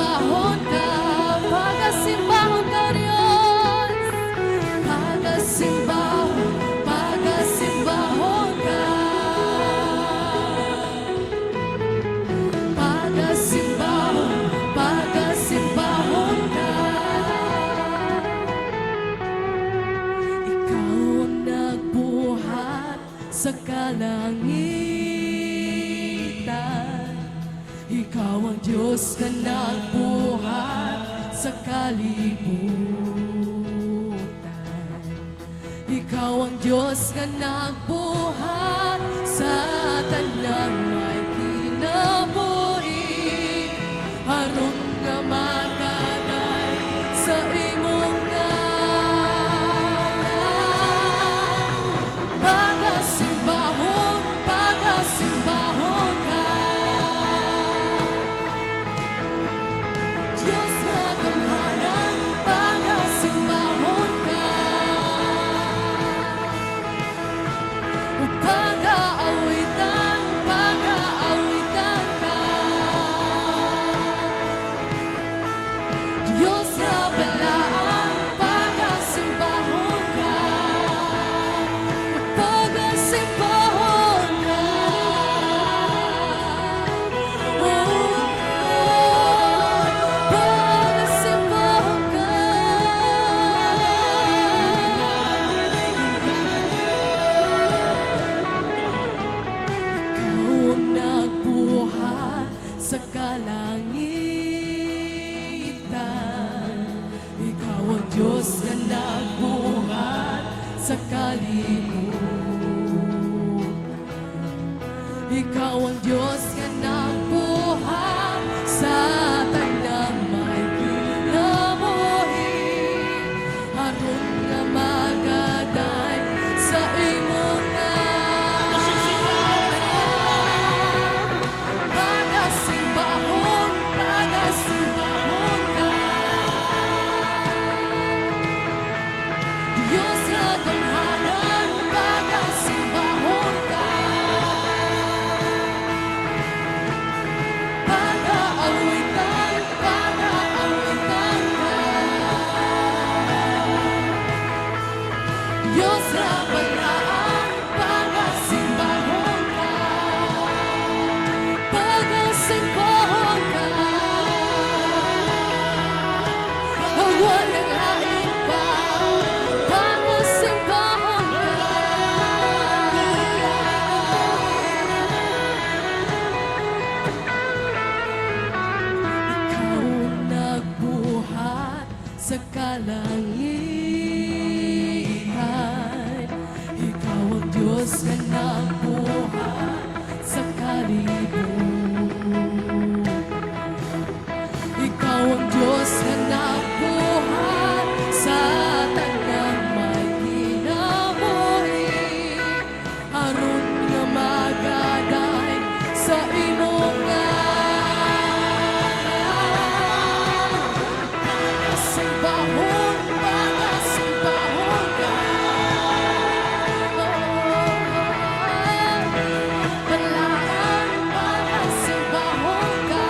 pagasimbahon ka, pagasimbahon ka, Diyos. Pagasimbahon, pagasimbahon ka. Pagasimbahon, pagasimbahon ka. Ikaw ang nagbuhat sa kalangitan. Ikaw ang Diyos na nagbuhat sa kalibutan. Ikaw ang Diyos na nagbuhat sa tanang may kinabuhi. Aron nga magaday sa imong ngalan. Pagasimbahon, pagasimbahon ka. Diyos na gamhanan, pagasimbahon ka. Pag-aawitan, pag-aawitan ka. Diyos na balaan, pagasimbahon ka. Pagasimbahon ka. Pagasimbahon ka. Ikaw ang nagbuhat sa kalangitan. Ikaw ang Diyos na nagbuhat sa kalibutan. Ikaw ang Diyos na nagbuhat sa tanang may kinabuhi. Aron nga magaday sa imong ngalan. Pagasimbahon, pagasimbahon ka. Diyos na gamhanan, pagasimbahon ka. Pag-aawitan, pag-aawitan ka. Diyos na balaan, pagasimbahon ka. Pagasimbahon ka. Ang walang lain pa, pagasimbahon ka. Ikaw ang nagbuhat sa kalangitan. Ikaw ang Diyos na nagbuhat sa kalibutan. Ikaw ang Diyos na nagbuhat sa tanang may kinabuhi. Aron nga magaday sa imong ngalan. Pagasimbahon, pagasimbahon ka. Balaan, pagasimbahon ka.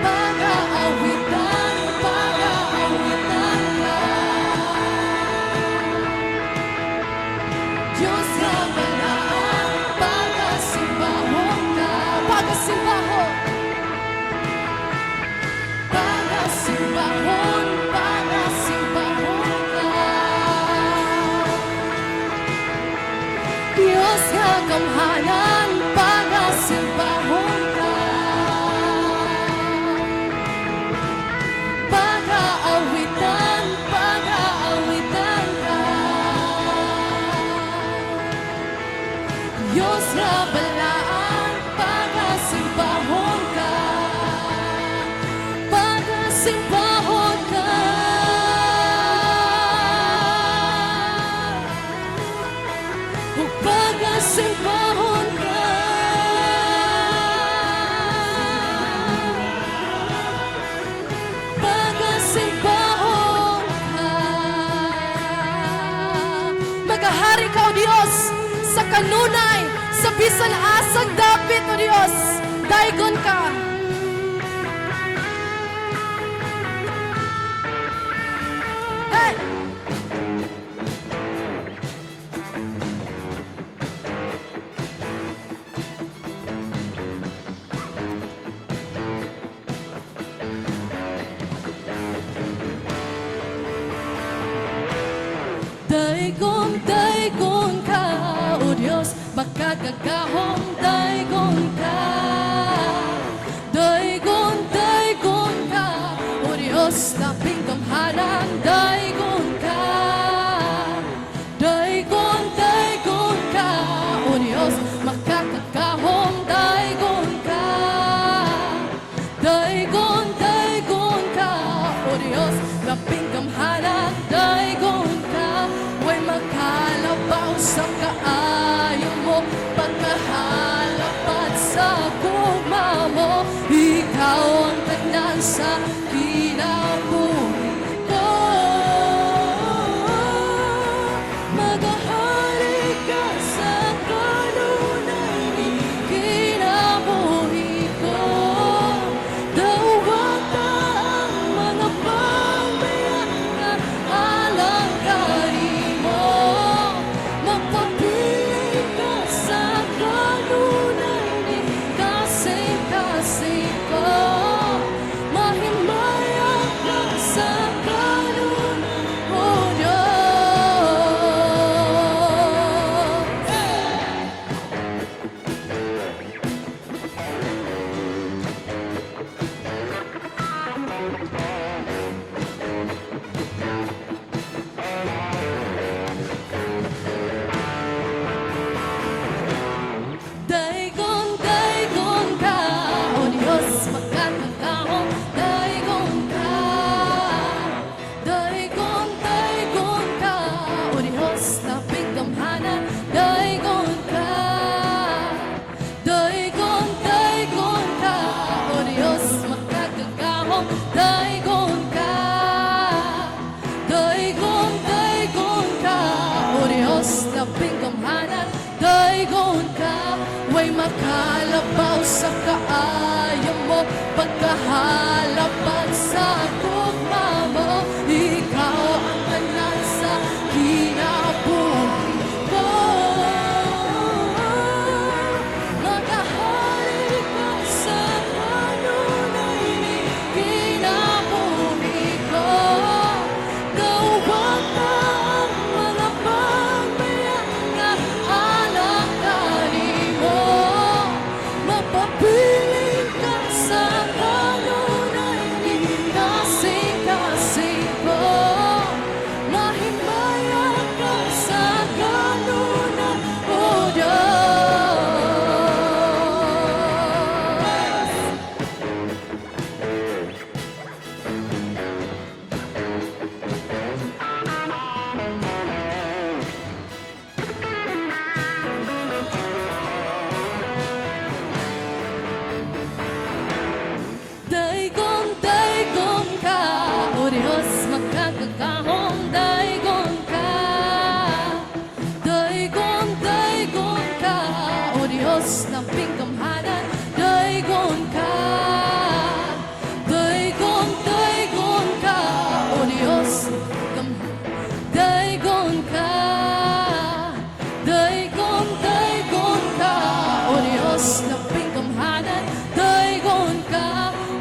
Pag-aawitan, pag-aawitan ka. Diyos na balaan, pagasimbahon ka. Pagasimbahon. Pagasimbahon, pagasimbahon ka. Diyos na gamhanan, pagasimbahon ka. Pag-aawitan, pag-aawitan ka. Diyos na balaan, pagasimbahon ka. Pagasimbahon ka. Pagasimbahon ka. Pagasimbahon ka. Magahari ka, O Diyos, sa kanunay, sa bisan asang dapit, O Diyos. Daigon ka. Hey! Daigon, daigon ka, O Diyos, makagagahong daigon ka. Daigon, daigon ka, O Diyos, labing kamhalan, daigon ka. Daigon, daigon ka, O Diyos, makagagahong daigon ka. Daigon, daigon ka, O Diyos, labing kamhalan, daigon ka. Huwag makalabaw sa kaayo mo, pagkahalapat sa gugma mo. Ikaw ang tanan sa kinabuhi ko. Maghahari ka sa kanunay ni kinabuhi ko. Dawat ka ang mga pagbayan na alangkari mo. Magpapili ka sa kanunay ni kasing-kasing ko. Mahimaya ka sa kanunay mo, Diyos. Daigon, daigon ka, O Diyos, magkakataong daigon ka. Daigon, daigon ka, O Diyos, labing kamhanan, daigon ka. Daigon, daigon ka, O Diyos, magkakataong daigon ka. Daigon, daigon ka, O Diyos, labing kamhanan, daigon ka. Huwag makalabaw sa kaayo mo, pagkahalapat sa gugma mo. Ikaw ang tanan sa kinabuhi ko. Maghahari ka sa kanunay ni kinabuhi ko. Dawat ka ang mga pagbayan na alangkari mo. Mapapiling ka sa kanunay ni kasing-kasing ko. Mahimaya ka sa kanunay, O Diyos. Daigon, daigon ka, O Diyos, magkakatahong daigon ka. Daigon, daigon ka, O Diyos, labing kamhanan, daigon ka. Daigon, daigon ka, O Diyos, daigon ka. Daigon, daigon ka, O Diyos, labing kamhanan, daigon ka.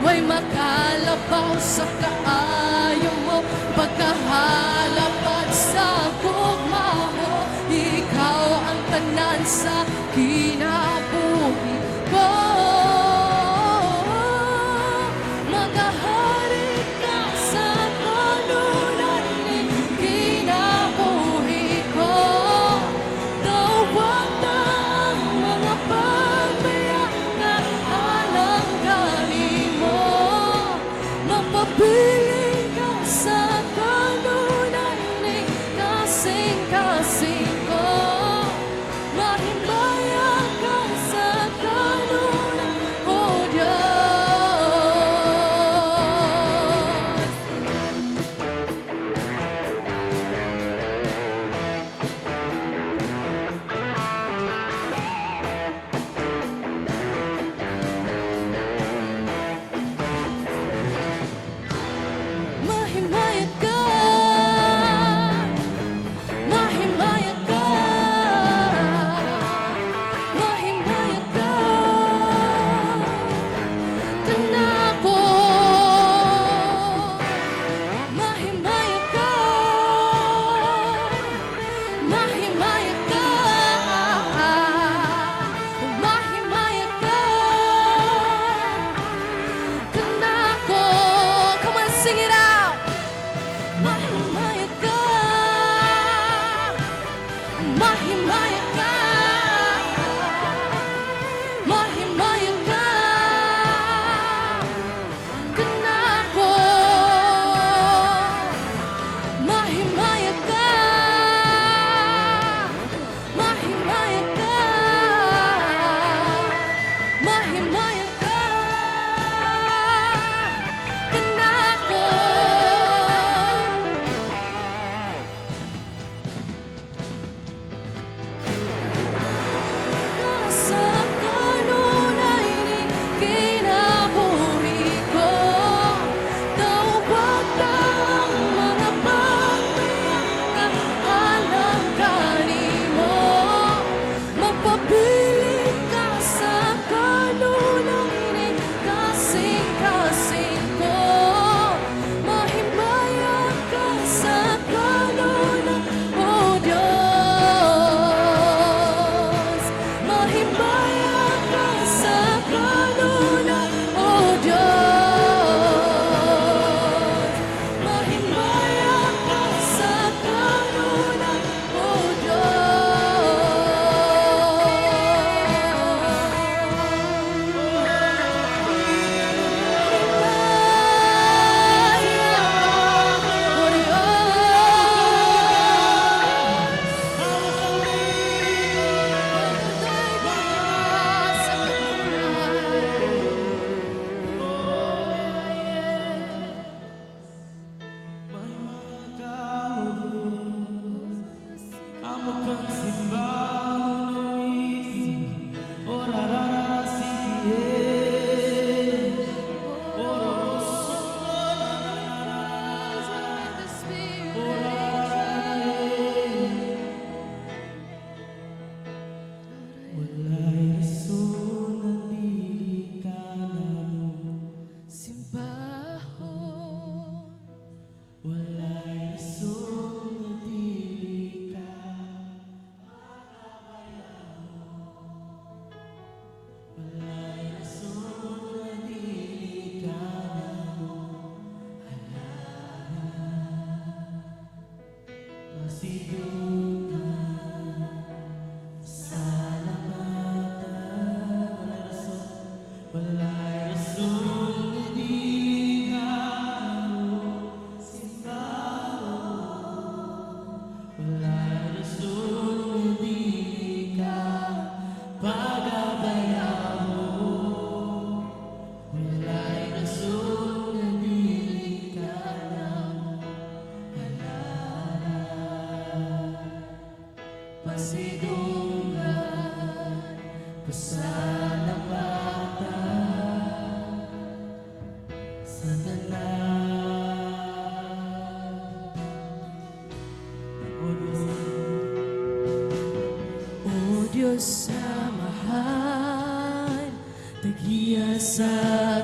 Huwag makalabaw sa kaayo mo, pagkahalapat sa gugma mo. Ikaw ang tanan sa kinabuhi ko. Maghahari ka sa kanunay ni kinabuhi ko. Dawat ka ang mga pagbayan na alangkari mo. Mapapiling ka sa kanunay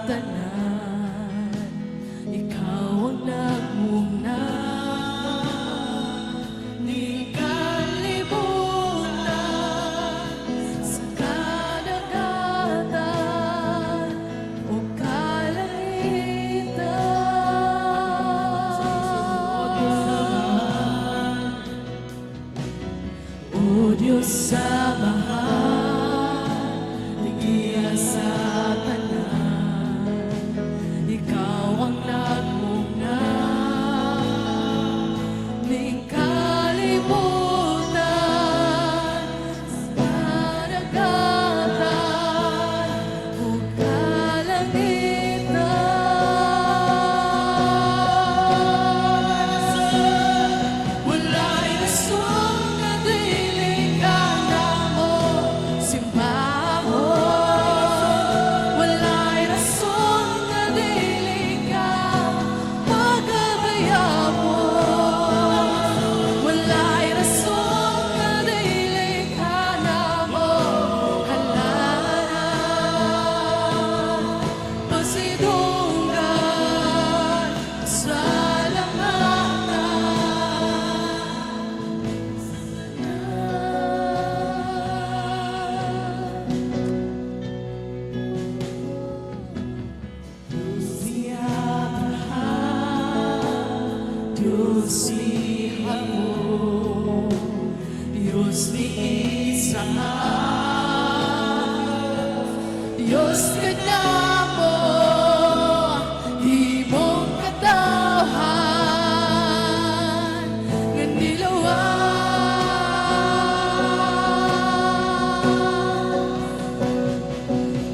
tanan, ikaw ang nagmuna. Ni kalibutan sa kadagatan o kalangitan. O Diyos sa mahal, tigiya sa tanan, ikaw ang nagmuna. Ni kalibutan sa kadagatan o kalangitan. Wala'y rason na dili ka na mo simbahon. Wala'y rason na dili ka pagabayabon. Wala'y rason na dili ka na mo halaran. Pasidunggan, Diyos ni Hamo, Diyos ni Isaac, Diyos kadamo, imong katawhan nga nilawan.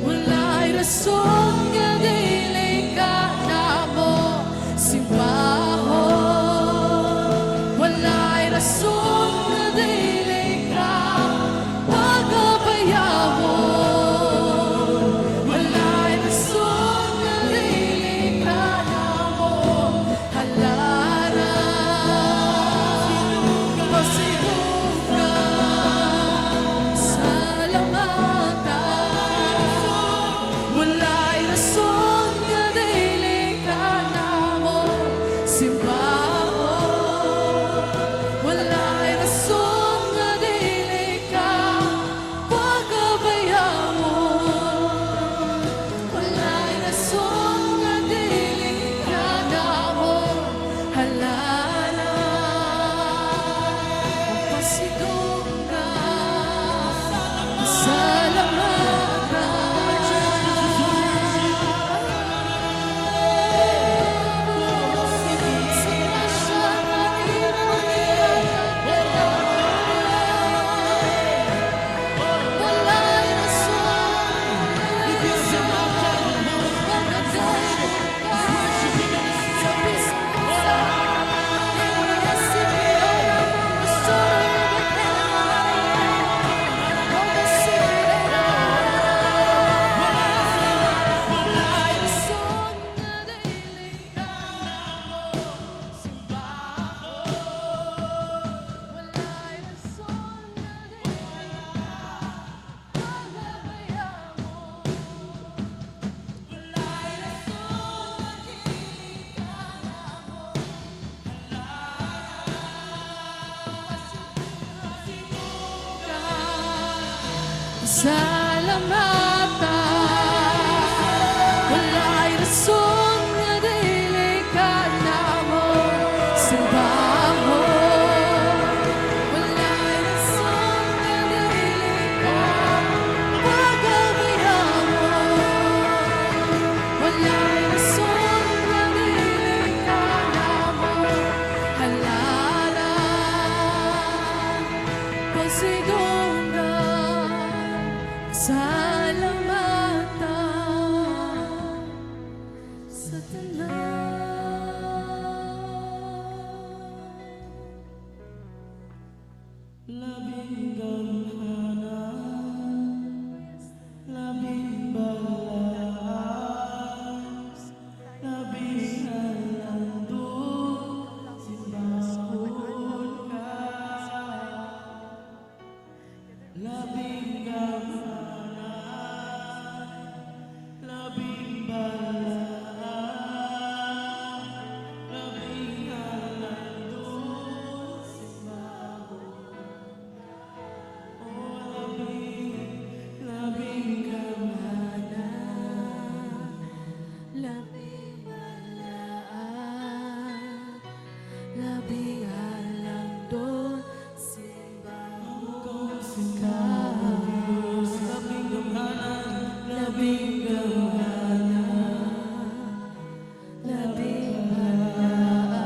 Wala'y rason nga dili ka namo simbahon. Wala'y rason nga dili ka pagabayabon. Wala'y rason nga dili ka namo halaran. Pasidunggan sa lamatan. Wala'y rason nga dili ka namo simbahon. Wala'y rason nga dili ka pagabayabon. Wala'y rason nga dili ka namo halaran. Pasidunggan sa lamatan. Wala'y rason nga dili ka namo simbahon. Wala'y rason nga dili ka pagabayabon. Wala'y rason nga dili ka namo halaran. Pasidunggan sa lamatan sa tanan. Labing gamhanan, labing balas, labing halandog, simbahon ka. Labing gamhanan, labing labing halaan, labing halang doon, simbahan ka. Labing gamhanan, labing halaan,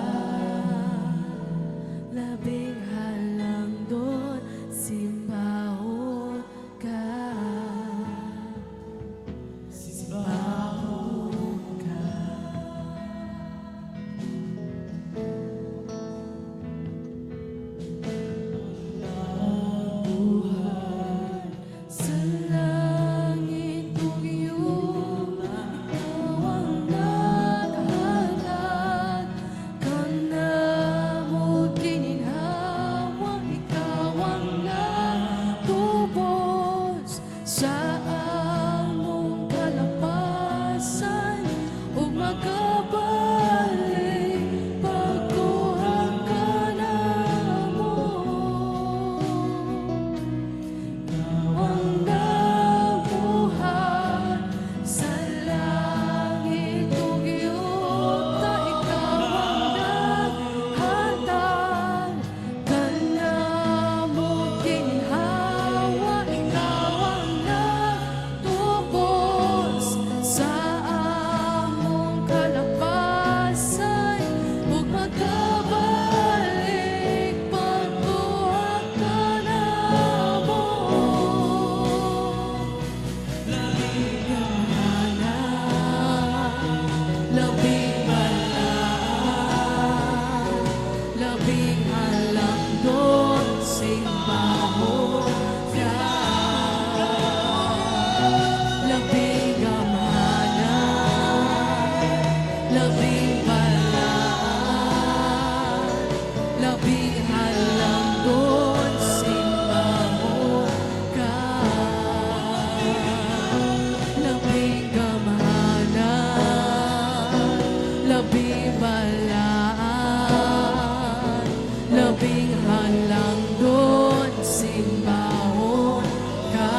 labing halang doon, simbahon ka. Simbahon ka. Buhay sa langit kong iyong ikaw ang naghahatid, kang namog gininhawa, ikaw ang nagtubos sa among kalapasan, ug makabalik pagkuha ka namo. Ang nabuhat sa langit ug yuta, ikaw ang naghatag, kanamong ginhawa, ikaw ang nagtubos sa among kalapasan, ug magkabalik pagkuha ka namo. Labing gamhanan, labing balaan, labing halang doon, simbahon ka. Labing gamhanan, labing balaan, labing halang doon, simbahon ka. Labing gamhanan, labing balaan, labing halang doon, simbahon ka.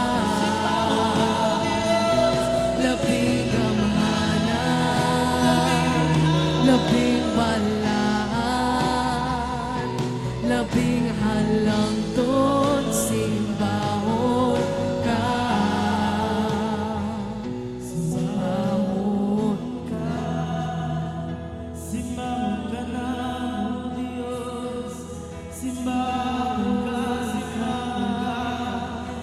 Labing gamhanan, labing balaan, labing halang doon, simbahon ka. Simbahon ka. Simbahon ka na, O Diyos. Simbahon ka, simbahon ka.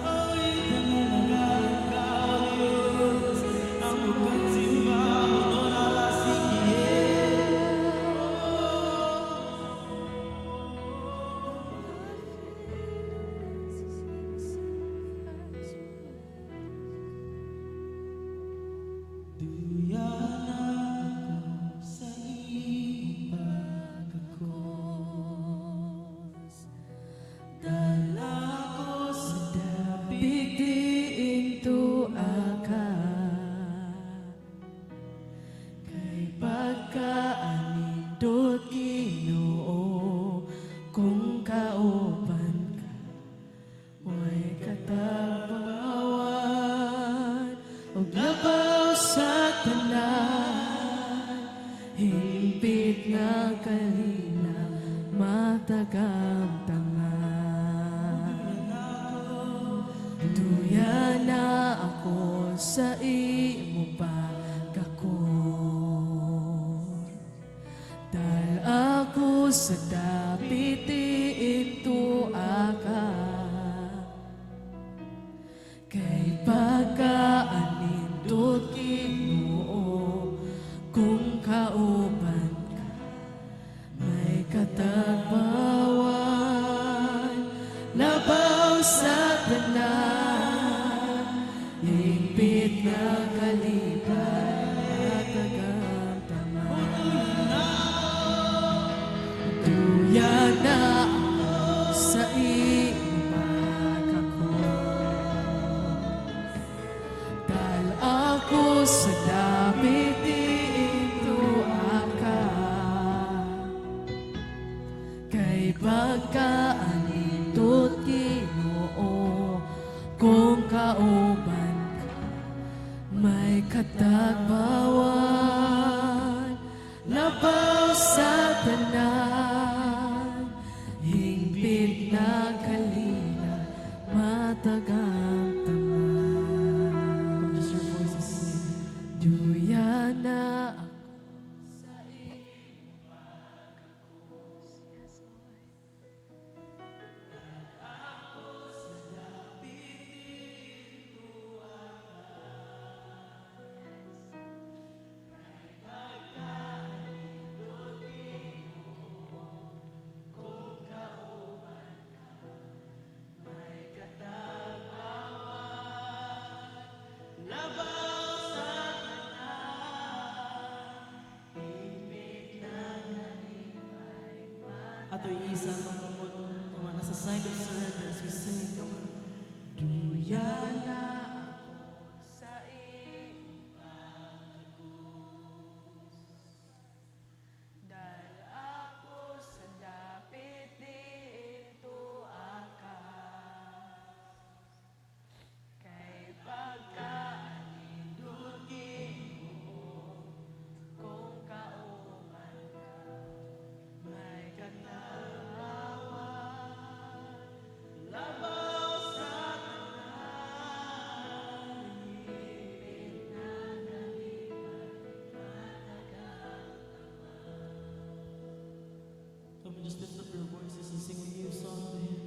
Awitin mo magaling ka, O Diyos. Ang bukang simbahon, O nalasikihin. Duyan ako sa iyong pagkakos, dala ko sa dapit Bigdiin tuwa ka, kay pagkaanindot Ginoo, kung kauban ka, way katagpawan, ug labaw sa tanan, himpit nga kalina, matagamtangan. Duya na ako sa imo pagkakon, dahil ako sa dapit tuwa ka, kay pagkaanindot Ginoo, kung kauban ka, may katagpawan. Brother Isa, come on, as a sign of surrender as we sing, come on. Duya na sa Dahil ako sa dapit dito akas, kay pagkaanindugin mo kung kauman ka, may katawang labaw sa tanahipin na nalipat matagal. Come and just lift up your voices and sing a new song to Him.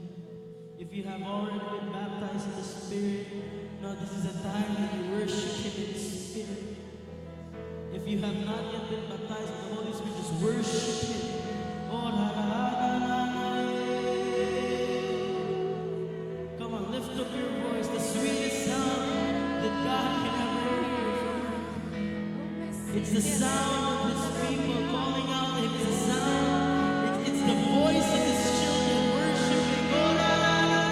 If you have already been baptized in the Spirit, no, this is a time that you worship Him in Spirit. If you have not yet been baptized in the Holy Spirit, just worship Him. Oh, la, la, la, la, la, la, yeah. Come on, lift up your voice, the sweetest sound that God can ever hear from earth. It's the sound of His people calling out to Him. It's the sound. It's the voice of His children worshiping. Oh, la, la, la,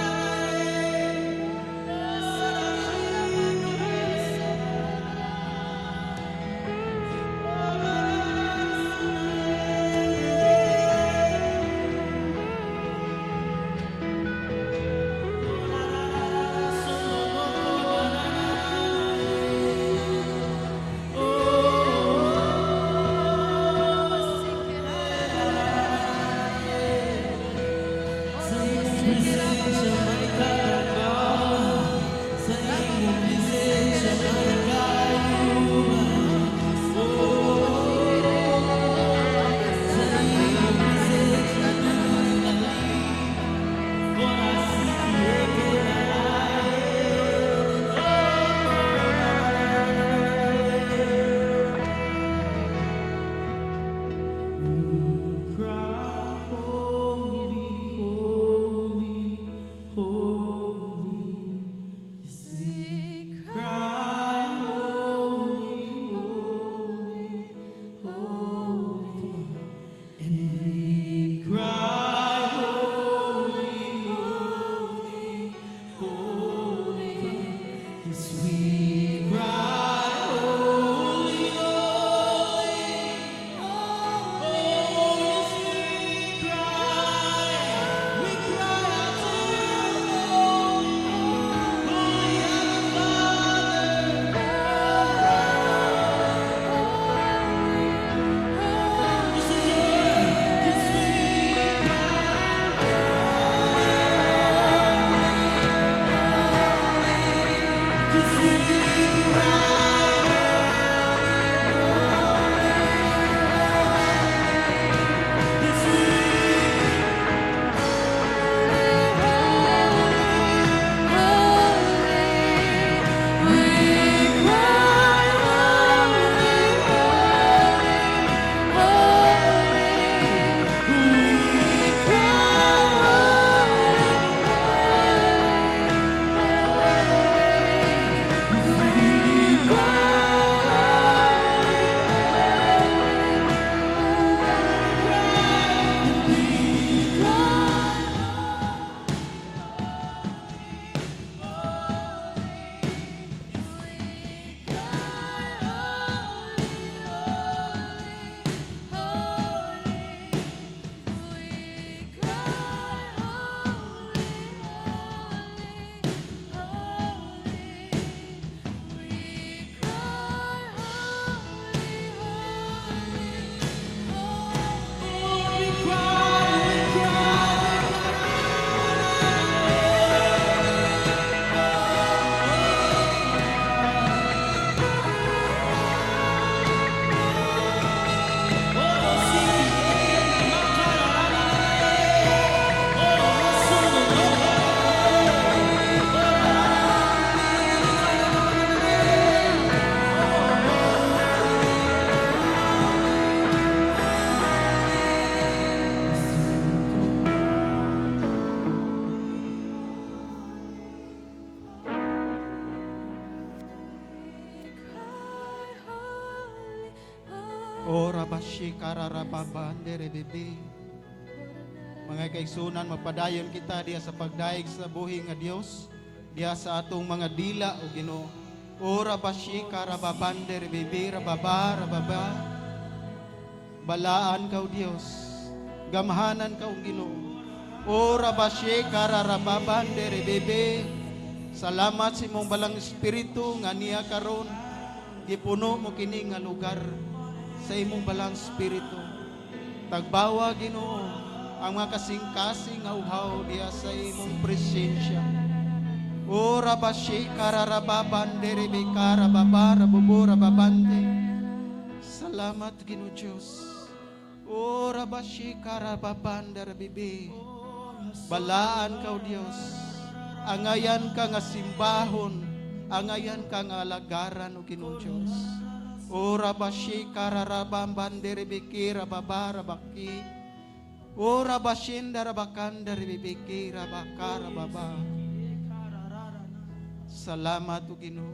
Ora bashi karara bambandere bebe. Mga kaigsunan, magpadayon kita diya sa pagdaig sa buhi nga Dios, diya sa atong mga dila o Ginoo. Ora bashi karababander bibi rababa rababa. Balaan ka o Dios, gamhanan ka o Ginoo. Ora bashi kararababander bibi. Salamat sa imong balang espiritu nga niya karon gipuno mo kini nga lugar sa imong balang espiritu. Tagbawa Ginoo ang mga kasing-kasing nga uhaw diya sa imong presensya. Ora bashi kararababan deribi karababa rabubura babande. Salamat Ginoo Dios. Ora bashi karababan deribi. Balaan ka o Dios. Angayan ka nga simbahon, angayan ka nga alagaran o Ginoo Dios. Ora bashi kararababan deribi kirababa rabaki. Ora bashinda rabakanda ribibiki rabakara baba. Salamat o Ginoo.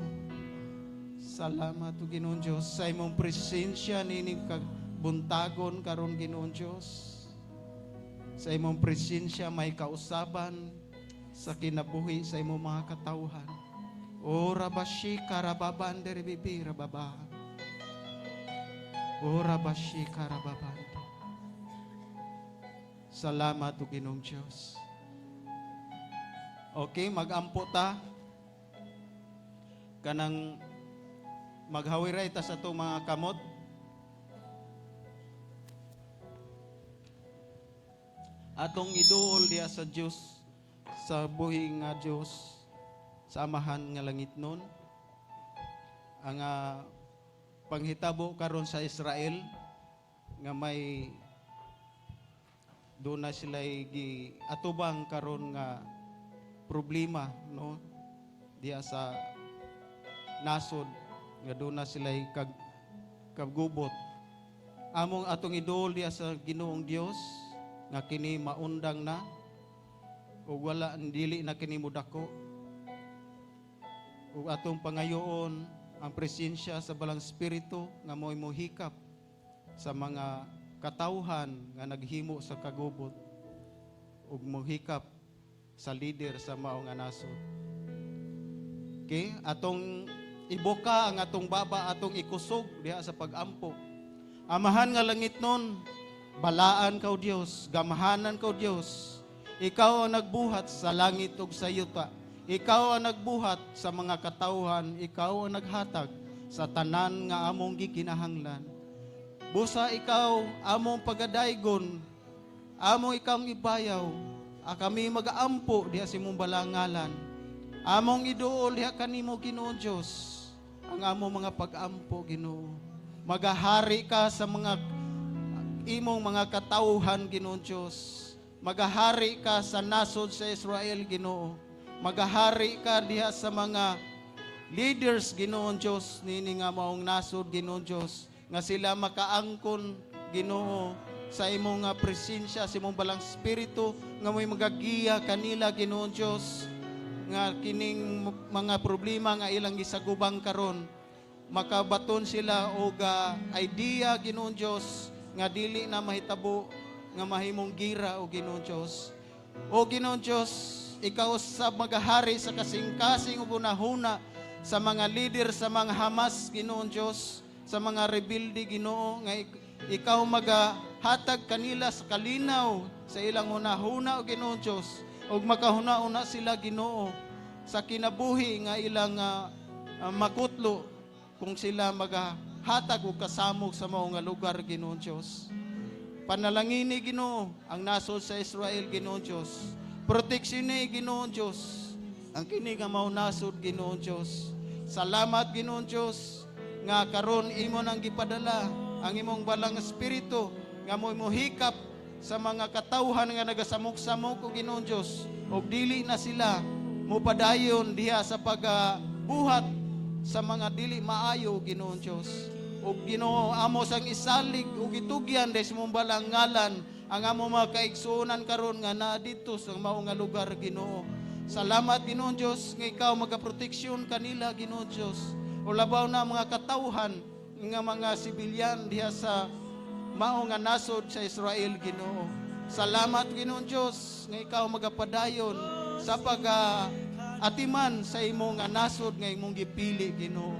Salamat o Ginoo Dios sa imong presensya nining kagbuntagon karon Ginoo Dios. Sa imong presensya may kausaban sa kinabuhi sa imong mga katawhan. Ora bashi karababan ribibi rababa. Ora bashi karababan. Salamat o Ginoong Diyos. Okay, mag-ampo ta. Kanang maghawiray ta sa itong mga kamot. Atong iduol diya sa Diyos, sa buhi nga Diyos, sa amahan nga langit nun. Ang panghitabo karon sa Israel, nga may doon na sila atubang karon nga problema no diya sa nasod nga doon na sila kagubot. Among atong idol diya sa Ginoong Dios nga kini maundang na ug wala dili na kini mudako. Ug atong pangayoon ang presensya sa balang espiritu nga mo'y mohikap sa mga katawhan nga naghimo sa kagubot ug mohikap sa leader sa mao nga nasod. Okay, atong ibuka ang atong baba, atong ikusog diha sa pag-ampo. Amahan nga langit nun, balaan ka o Dios, gamahanan ka o Dios. Ikaw ang nagbuhat sa langit ug sa yuta. Ikaw ang nagbuhat sa mga katawhan, ikaw ang naghatag sa tanan nga among gikinahanglan. Busa ikaw, among pagadaygon, among ikang ibayaw, kami mag-aampo diha sa imong balangalan. Among iduol diha kanimo Ginoo Dios, ang among mga pag-ampo Ginoo. Magahari ka sa mga imong mga katawhan Ginoo Dios. Magahari ka sa nasod sa Israel Ginoo. Magahari ka diha sa mga leaders Ginoo Dios nini nga maong nasod Ginoo Dios. Nga sila makaangkon Ginoo sa imong presensya, sa imong balang espiritu nga mo'y magagiya kanila Ginoo Dios nga kining mga problema nga ilang gisagubang karon makabaton sila og idea Ginoo Dios nga dili na mahitabo nga mahimong gira o Ginoo Dios. O Ginoo Dios, ikaw sa magahari sa kasing-kasing ug unahuna sa mga leader sa mga Hamas Ginoo Dios, sa mga rebelde Ginoo nga ikaw magahatag kanila sa kalinaw sa ilang hunahuna o Ginoo Dios ug makahuna-una sila Ginoo sa kinabuhi nga ilang makutlo kung sila magahatag og kasamok sa mao nga lugar Ginoo Dios. Panalangini Ginoo ang nasod sa Israel Ginoo Dios. Proteksyon Ginoo Dios ang kini nga mao nasod Ginoo Dios. Salamat Ginoo Dios nga karon imo nang gipadala ang imong balang espiritu nga mo'y mohikap sa mga katawhan nga nagasamok-samok o Ginoo Dios og dili na sila mupadayon diha sa pagbuhat sa mga dili maayo Ginoo Dios. Og Ginoo amo sang isalig ug itugyan des mong balang ngalan ang amo mga kaigsuonan karon nga naa dito sa mao nga lugar Ginoo. Salamat Ginoo Dios nga ikaw magaproteksyon kanila Ginoo Dios. O labaw na mga katawhan nga mga sibilyan diha sa mao nga nasod sa Israel Ginoo. Salamat Ginoong Dios nga ikaw magapadayon sa atiman sa imong nasod nga imong gipili Ginoo.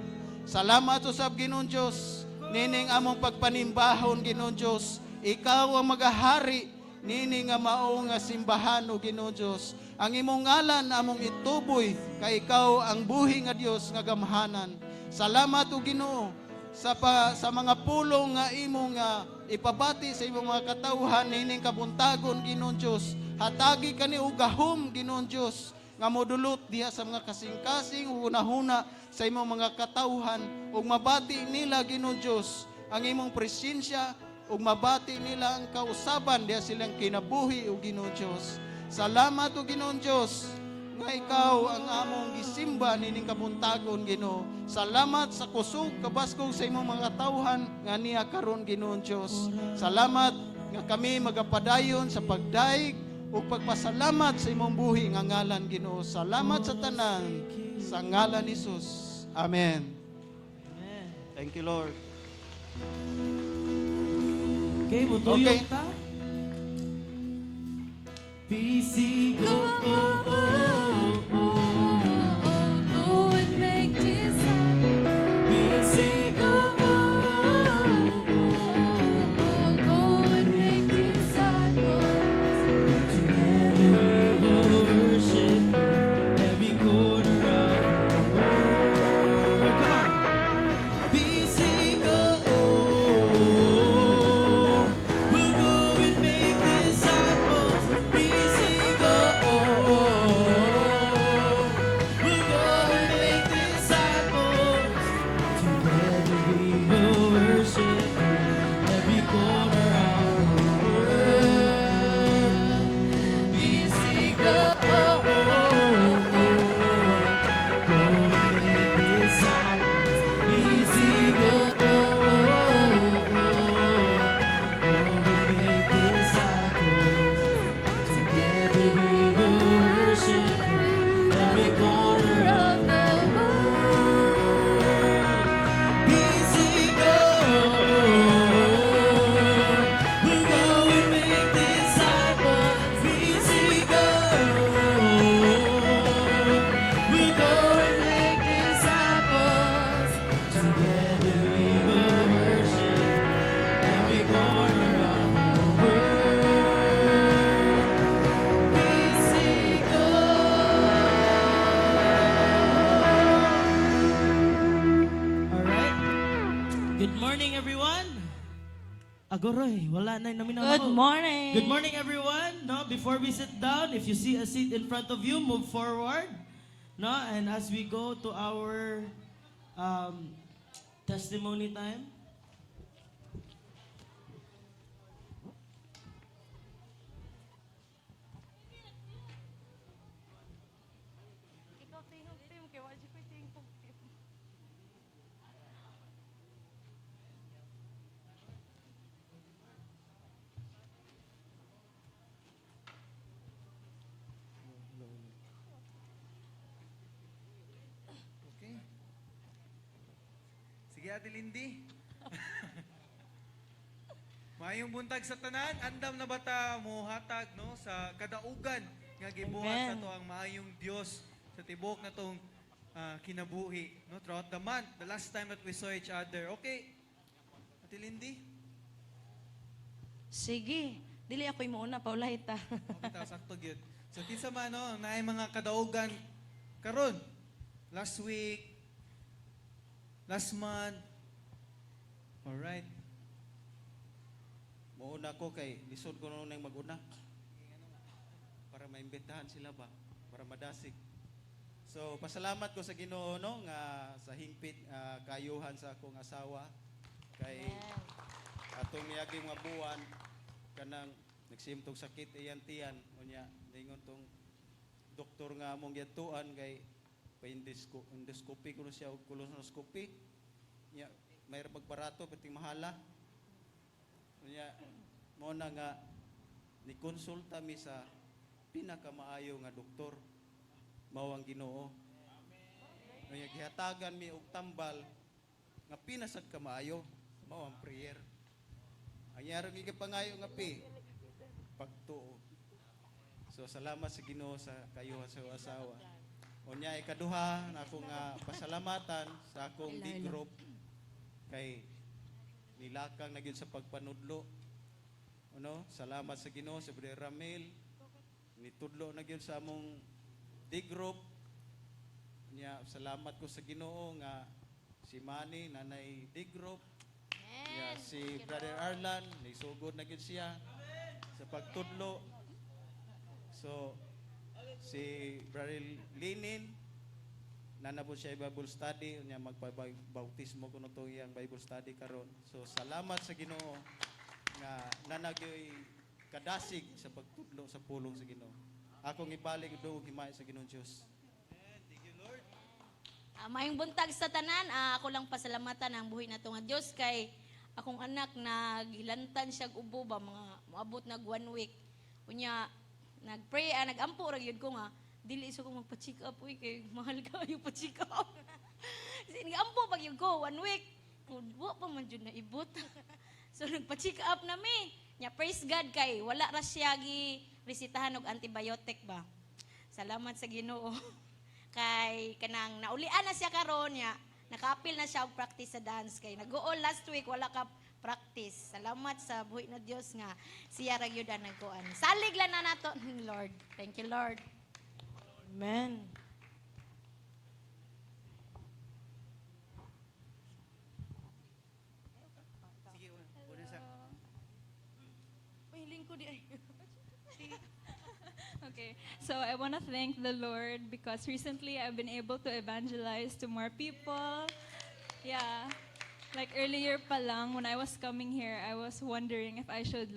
Salamat usab Ginoong Dios nining among pagpanimbahon Ginoong Dios. Ikaw ang magahari nining nga mao nga simbahan o Ginoong Dios. Ang imong ngalan among ituboy kay ikaw ang buhi nga Dios nga gamhanan. Salamat o Ginoo sa mga pulong nga imong ipabati sa imong mga katawhan nining kabuntagon Ginoong Dios. Hatagi kani og gahom Ginoong Dios nga modulot diha sa mga kasing-kasing hunahuna sa imong mga katawhan ug mabati nila Ginoong Dios ang imong presensya ug mabati nila ang kausaban diha silang kinabuhi o Ginoong Dios. Salamat o Ginoong Dios nga ikaw ang among gisimba nining kabuntagon Ginoo. Salamat sa kusog kabaskog sa imong mga katawhan nga niya karon Ginoong Dios. Salamat nga kami magapadayon sa pagdaig ug pagpasalamat sa imong buhi nga ngalan Ginoo. Salamat sa tanan sa ngalan ni Jesus. Amen. Amen. Thank you Lord. Okay, mutuyong Okay. ta. PC go, go, go. Go and make disciples. PC go, go, Go and make disciples. together we will worship every corner of the world. Come on. PC go, we'll go and make disciples. PC go, we'll go and make disciples. Together we will worship every corner of the world. PC go, go and make disciples. PC go, go and make disciples. Together we will worship every corner of the world. PC go, we'll go and make disciples. PC go, we'll go and make disciples. Together we will worship every corner of the world. PC go. Alright. Good morning, everyone. Agoroy, wala na namin ang Good ako. morning. Good morning, everyone. No, before we sit down, if you see a seat in front of you, move forward. No, and as we go to our testimony time. Okay. Sige, Ate Lindy. Mayong buntag sa tanan, andam na bata mo hatag no sa kadaugan nga gibuhat sa Amen. to ang maayong Dios sa tibok na tong kinabuhi no throughout the month, the last time that we saw each other. Okay. Ate Lindy. Sige, dili ako'y mauna, paulay ta. Okay, ta sakto gyud. So kinsa man no, naay mga kadaugan karon last week, last month. All right. Mauna ko kay lisod ko nung maguna. Para maimbitahan sila ba? Para madasig. So, pasalamat ko sa Ginoo no nga sa hingpit kayuhan sa akong asawa kay atong niyaging mga buwan kanang nagsimtog sakit iyan tiyan unya ningon tong doktor nga among giatuan kay endoscopy kuno siya og colonoscopy. Nya may magbarato pating mahala. Unya mo na nga ni konsulta mi sa pinakamaayo nga doktor mao ang Ginoo. Unya gihatagan mi og tambal nga pinasad kamaayo mao ang prayer. Anyaro gi pangayo nga pagtuo. So salamat sa Ginoo sa kayo sa asawa. Unya ikaduha na akong pasalamatan sa akong big group kay nilakang na gyud sa pagpanudlo. Ano? Salamat sa Ginoo sa Brother Ramil. Nitudlo na gyud sa among big group. Unya salamat ko sa Ginoo nga si Manny nanay big group. Yeah, si Brother Arlan, naisugod na gyud siya sa pagtudlo. So, si Brother Lenin, nanabot siya Bible study, niya magpabautismo ko to iyang Bible study karon. So, salamat sa Ginoo nga nanagyoy kadasig sa pagtudlo sa pulong sa Ginoo. Akong ibalik do himay sa Ginoong Dios. Maayong buntag sa tanan, ako lang pasalamatan ang buhay na nga Diyos kay akong anak naghilantan siya og ubo ba mga moabot nag 1 week. Unya nagpray, nagampo ra gyud ko nga dili iso ko magpa-check up uy kay mahal ka yung pa-check up. Kasi nagampo pag yun ko 1 week. Wa pa man jud na ibot. So nagpa-check up na mi. Nya praise God kay wala ra siya gi resetahan og antibiotic ba. Salamat sa Ginoo. Kay kanang naulian na siya karon nya naka-appeal na siya og practice sa dance kay nag-goal last week wala ka practice. Salamat sa buhi na Dios nga siya ra gyud ang nagkuan. Salig lang na nato Lord. Thank you Lord. Amen. Sige, una sa... Pahiling ko di ay. Okay, so I want to thank the Lord because recently I've been able to evangelize to more people. Yeah, like earlier pa lang, when I was coming here, I was wondering if I should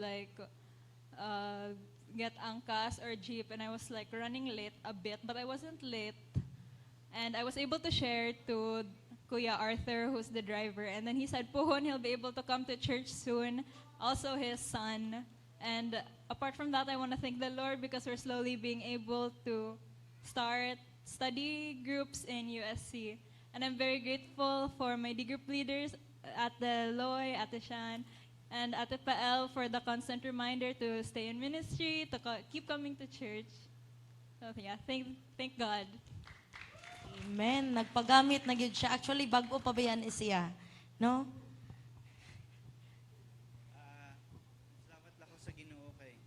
get angkas or jeep, and I was like running late a bit, but I wasn't late. And I was able to share to Kuya Arthur, who's the driver, and then he said, Puhon, he'll be able to come to church soon, also his son. And apart from that, I want to thank the Lord because we're slowly being able to start study groups in USC. And I'm very grateful for my D group leaders, Ate Loy, Ate Shan, and Ate Pael for the constant reminder to stay in ministry, to keep coming to church. So yeah, thank God. Amen. Nagpagamit na gyud siya. Actually, bago pa ba yan siya? No? Salamat lang ko sa Ginoo kay.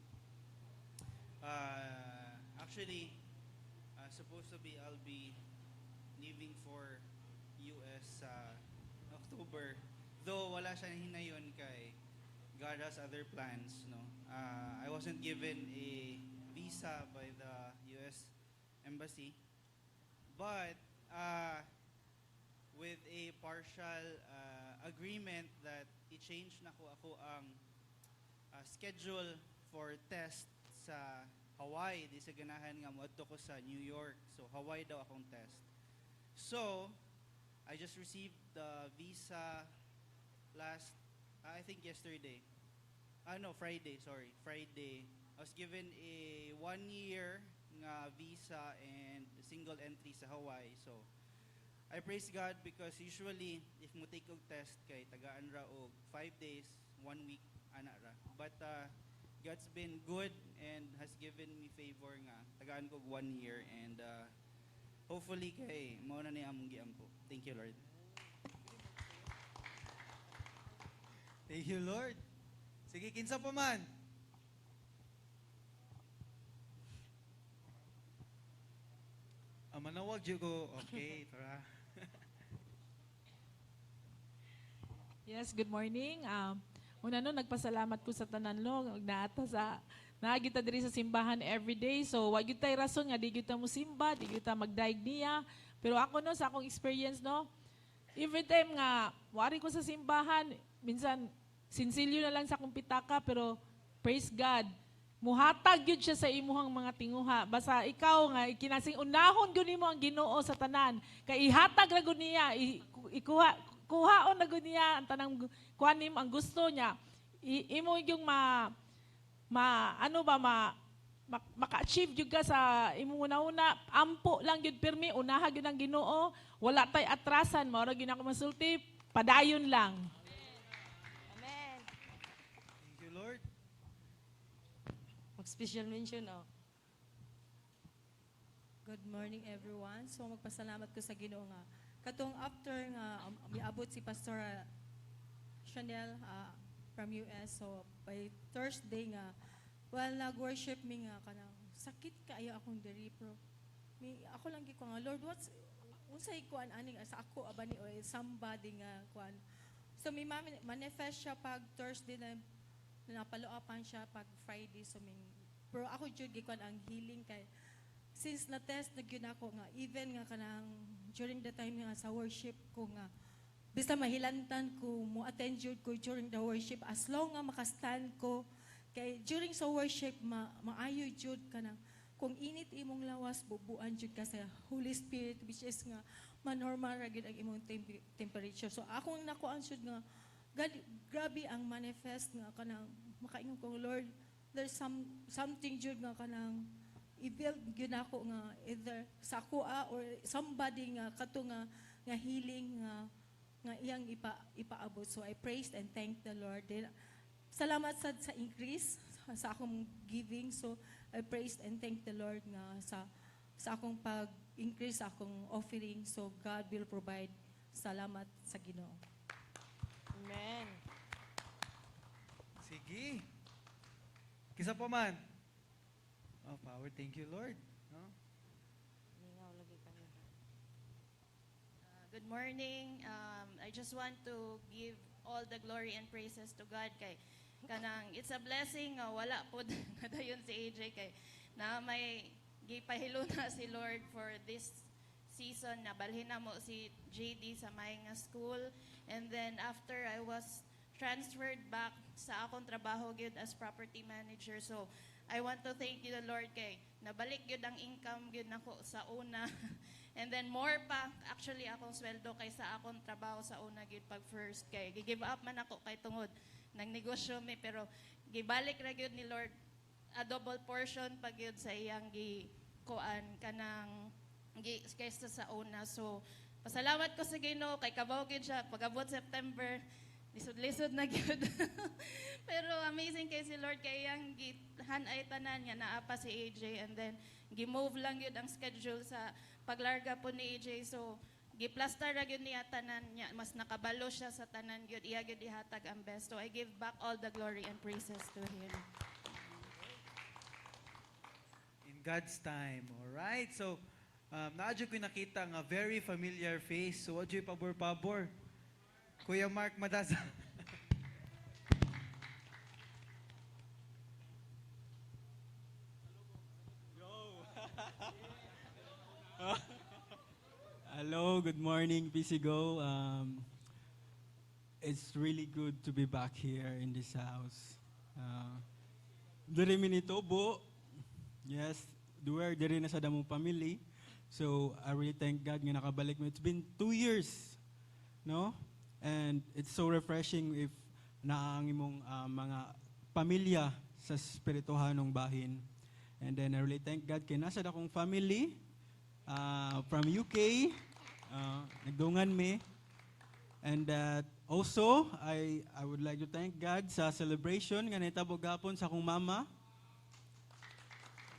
Actually, supposed to be I'll be leaving for US October. Though wala siya hinayon kay God has other plans, no. I wasn't given a visa by the US Embassy. But with a partial agreement that i-change na ko ako ang schedule for test sa Hawaii, di sa ganahan nga moadto ko sa New York. So Hawaii daw akong test. So I just received the visa last I think yesterday. Friday, sorry. Friday. I was given a 1-year nga visa and single entry sa Hawaii. So I praise God because usually if mo take og test kay tagaan ra og 5 days, 1 week ana ra. But God's been good and has given me favor nga tagaan ko og 1 year and hopefully kay mao na ni among giampo. Thank you Lord. Thank you, Lord. Sige, kinsa pa man. Manawag dyan ko. Okay, tara. Yes, good morning. Una nagpasalamat ko sa tanan lo, naata sa naagita diri sa simbahan every day. So, wag gyud tay rason nga di gyud ta mo simba, di gyud ta magdaig niya. Pero ako sa akong experience every time nga wari ko sa simbahan, minsan sinsilyo na lang sa akong pitaka pero praise God. Muhatag yun siya sa imuhang mga tinguha. Basta ikaw nga, kinasing unahon gud nimo ang Ginoo sa tanan. Kay ihatag ra gud niya, kuhaon na gud niya ang tanang kuanim ang gusto niya. Imo yung maka-achieve jud ka sa imong una-una. Ampo lang jud pirmi, unaha gyud ang Ginoo. Wala tay atrasan, mao ra gyud ako masulti, padayon lang. Thank you Lord. special mention, oh. Good morning, everyone. So magpasalamat ko sa Ginoo nga katong after nga miabot si Pastor Chanel from US. So by Thursday nga while nag-worship mi nga kanang sakit kaayo akong diri pero ako lang giko nga Lord, what's unsay kuan ani sa ako abani o somebody nga kuan. So may manifest siya pag Thursday na napalo-upan siya pag Friday. So pero ako jud gikuan ang healing kay since na-test na gyud ako nga, even nga kanang during the time nga sa worship ko nga, basta mahilantan ko, mo attend jud ko during the worship, as long nga makastand ko, kay during sa worship, maayo jud ka na, kung init imong lawas, bubuan jud ka sa Holy Spirit, which is nga, manormal ra gyud ang imong temperature. So akong nakuan jud nga, God, grabe ang manifest nga kanang, makaingon ko, Lord, there's something jud nga kanang, i-build gyud ako nga either sa kuha or somebody nga kato nga healing nga iyang ipaabot. So I praised and thanked the Lord. Then, salamat sa increase sa akong giving. So I praised and thanked the Lord nga sa akong pag-increase sa akong offering. So God will provide. Salamat sa Ginoo. Amen. Sige. Kisa pa man. Oh, power. Thank you, Lord. No? Good morning. I just want to give all the glory and praises to God kay kanang it's a blessing nga wala po nadayon si AJ kay na may gipahilo na si Lord for this season na balhin na mo si JD sa may nga school, and then after I was transferred back sa akong trabaho gyud as property manager. So I want to thank you the Lord kay nabalik gyud ang income gyud nako sa una. And then more pa actually akong sweldo kay sa akong trabaho sa una gyud pag first kay gi-give up man ako kay tungod nang negosyo mi, pero gibalik ra gyud ni Lord a double portion pag gyud sa iyang kuan kanang kaysa sa una. So pasalamat ko sa Ginoo kay kabaw gyud siya pag-abot September lisod-lisod na gyud. Pero amazing kay si Lord kay iyang gihanay tanan niya naa pa si AJ, and then gi-move lang gyud ang schedule sa paglarga po ni AJ. So giplaster ra gyud niya tanan niya, mas nakabalo siya sa tanan gyud, iya gyud ihatag ang best. So I give back all the glory and praises to him. In God's time. All right. So naadyo ko nakita nga very familiar face. So adyo pabor-pabor. Kuya Mark Madaza. Hello, good morning, PCGO. It's really good to be back here in this house. Diri minitobo. Yes, duwer diri na sa damong family. So I really thank God nga nakabalik mo. It's been 2 years, no? And it's so refreshing if naang imong mga pamilya sa spirituhanong bahin. And then I really thank God kay nasa akong family from UK, nagdungan me. And also, I would like to thank God sa celebration nga nahitabo gapon sa akong mama.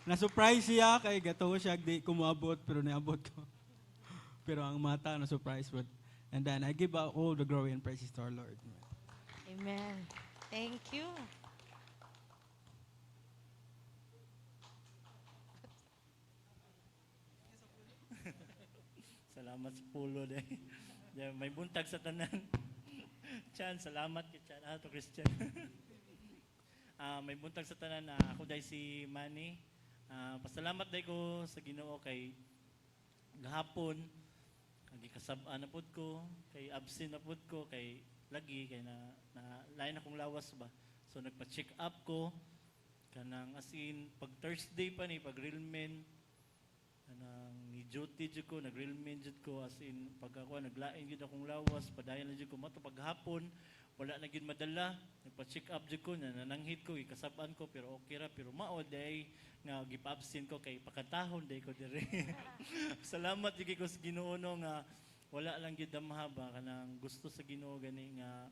Na-surprise siya kay gato siya di kumabot pero niabot ko. Pero ang mata na-surprise. And then I give out all the glory and praises to our Lord. Amen. Thank you. Salamat sa pulo day. May buntag sa tanan. Chan, salamat kay Chan ato Christian. May buntag sa tanan na ako day si Manny. Pasalamat day ko sa Ginoo kay gahapon gikasab-an na pud ko, kay absent na pud ko, kay lagi kay na lain akong lawas ba. So nagpa-check up ko kanang as in pag Thursday pa ni pag real men kanang ni duty jud ko, nag real men jud ko, as in pag ako naglain jud akong lawas, padayon na jud ko mato paghapon wala na gyud madala, nagpa-check up jud ko, nananghid ko, ikasab-an ko pero okay ra, pero mao day nga gipa-absent ko kay pakatahon day ko dire. Salamat jud ko sa Ginoo no, nga wala lang gyud mahaba kanang gusto sa Ginoo gani nga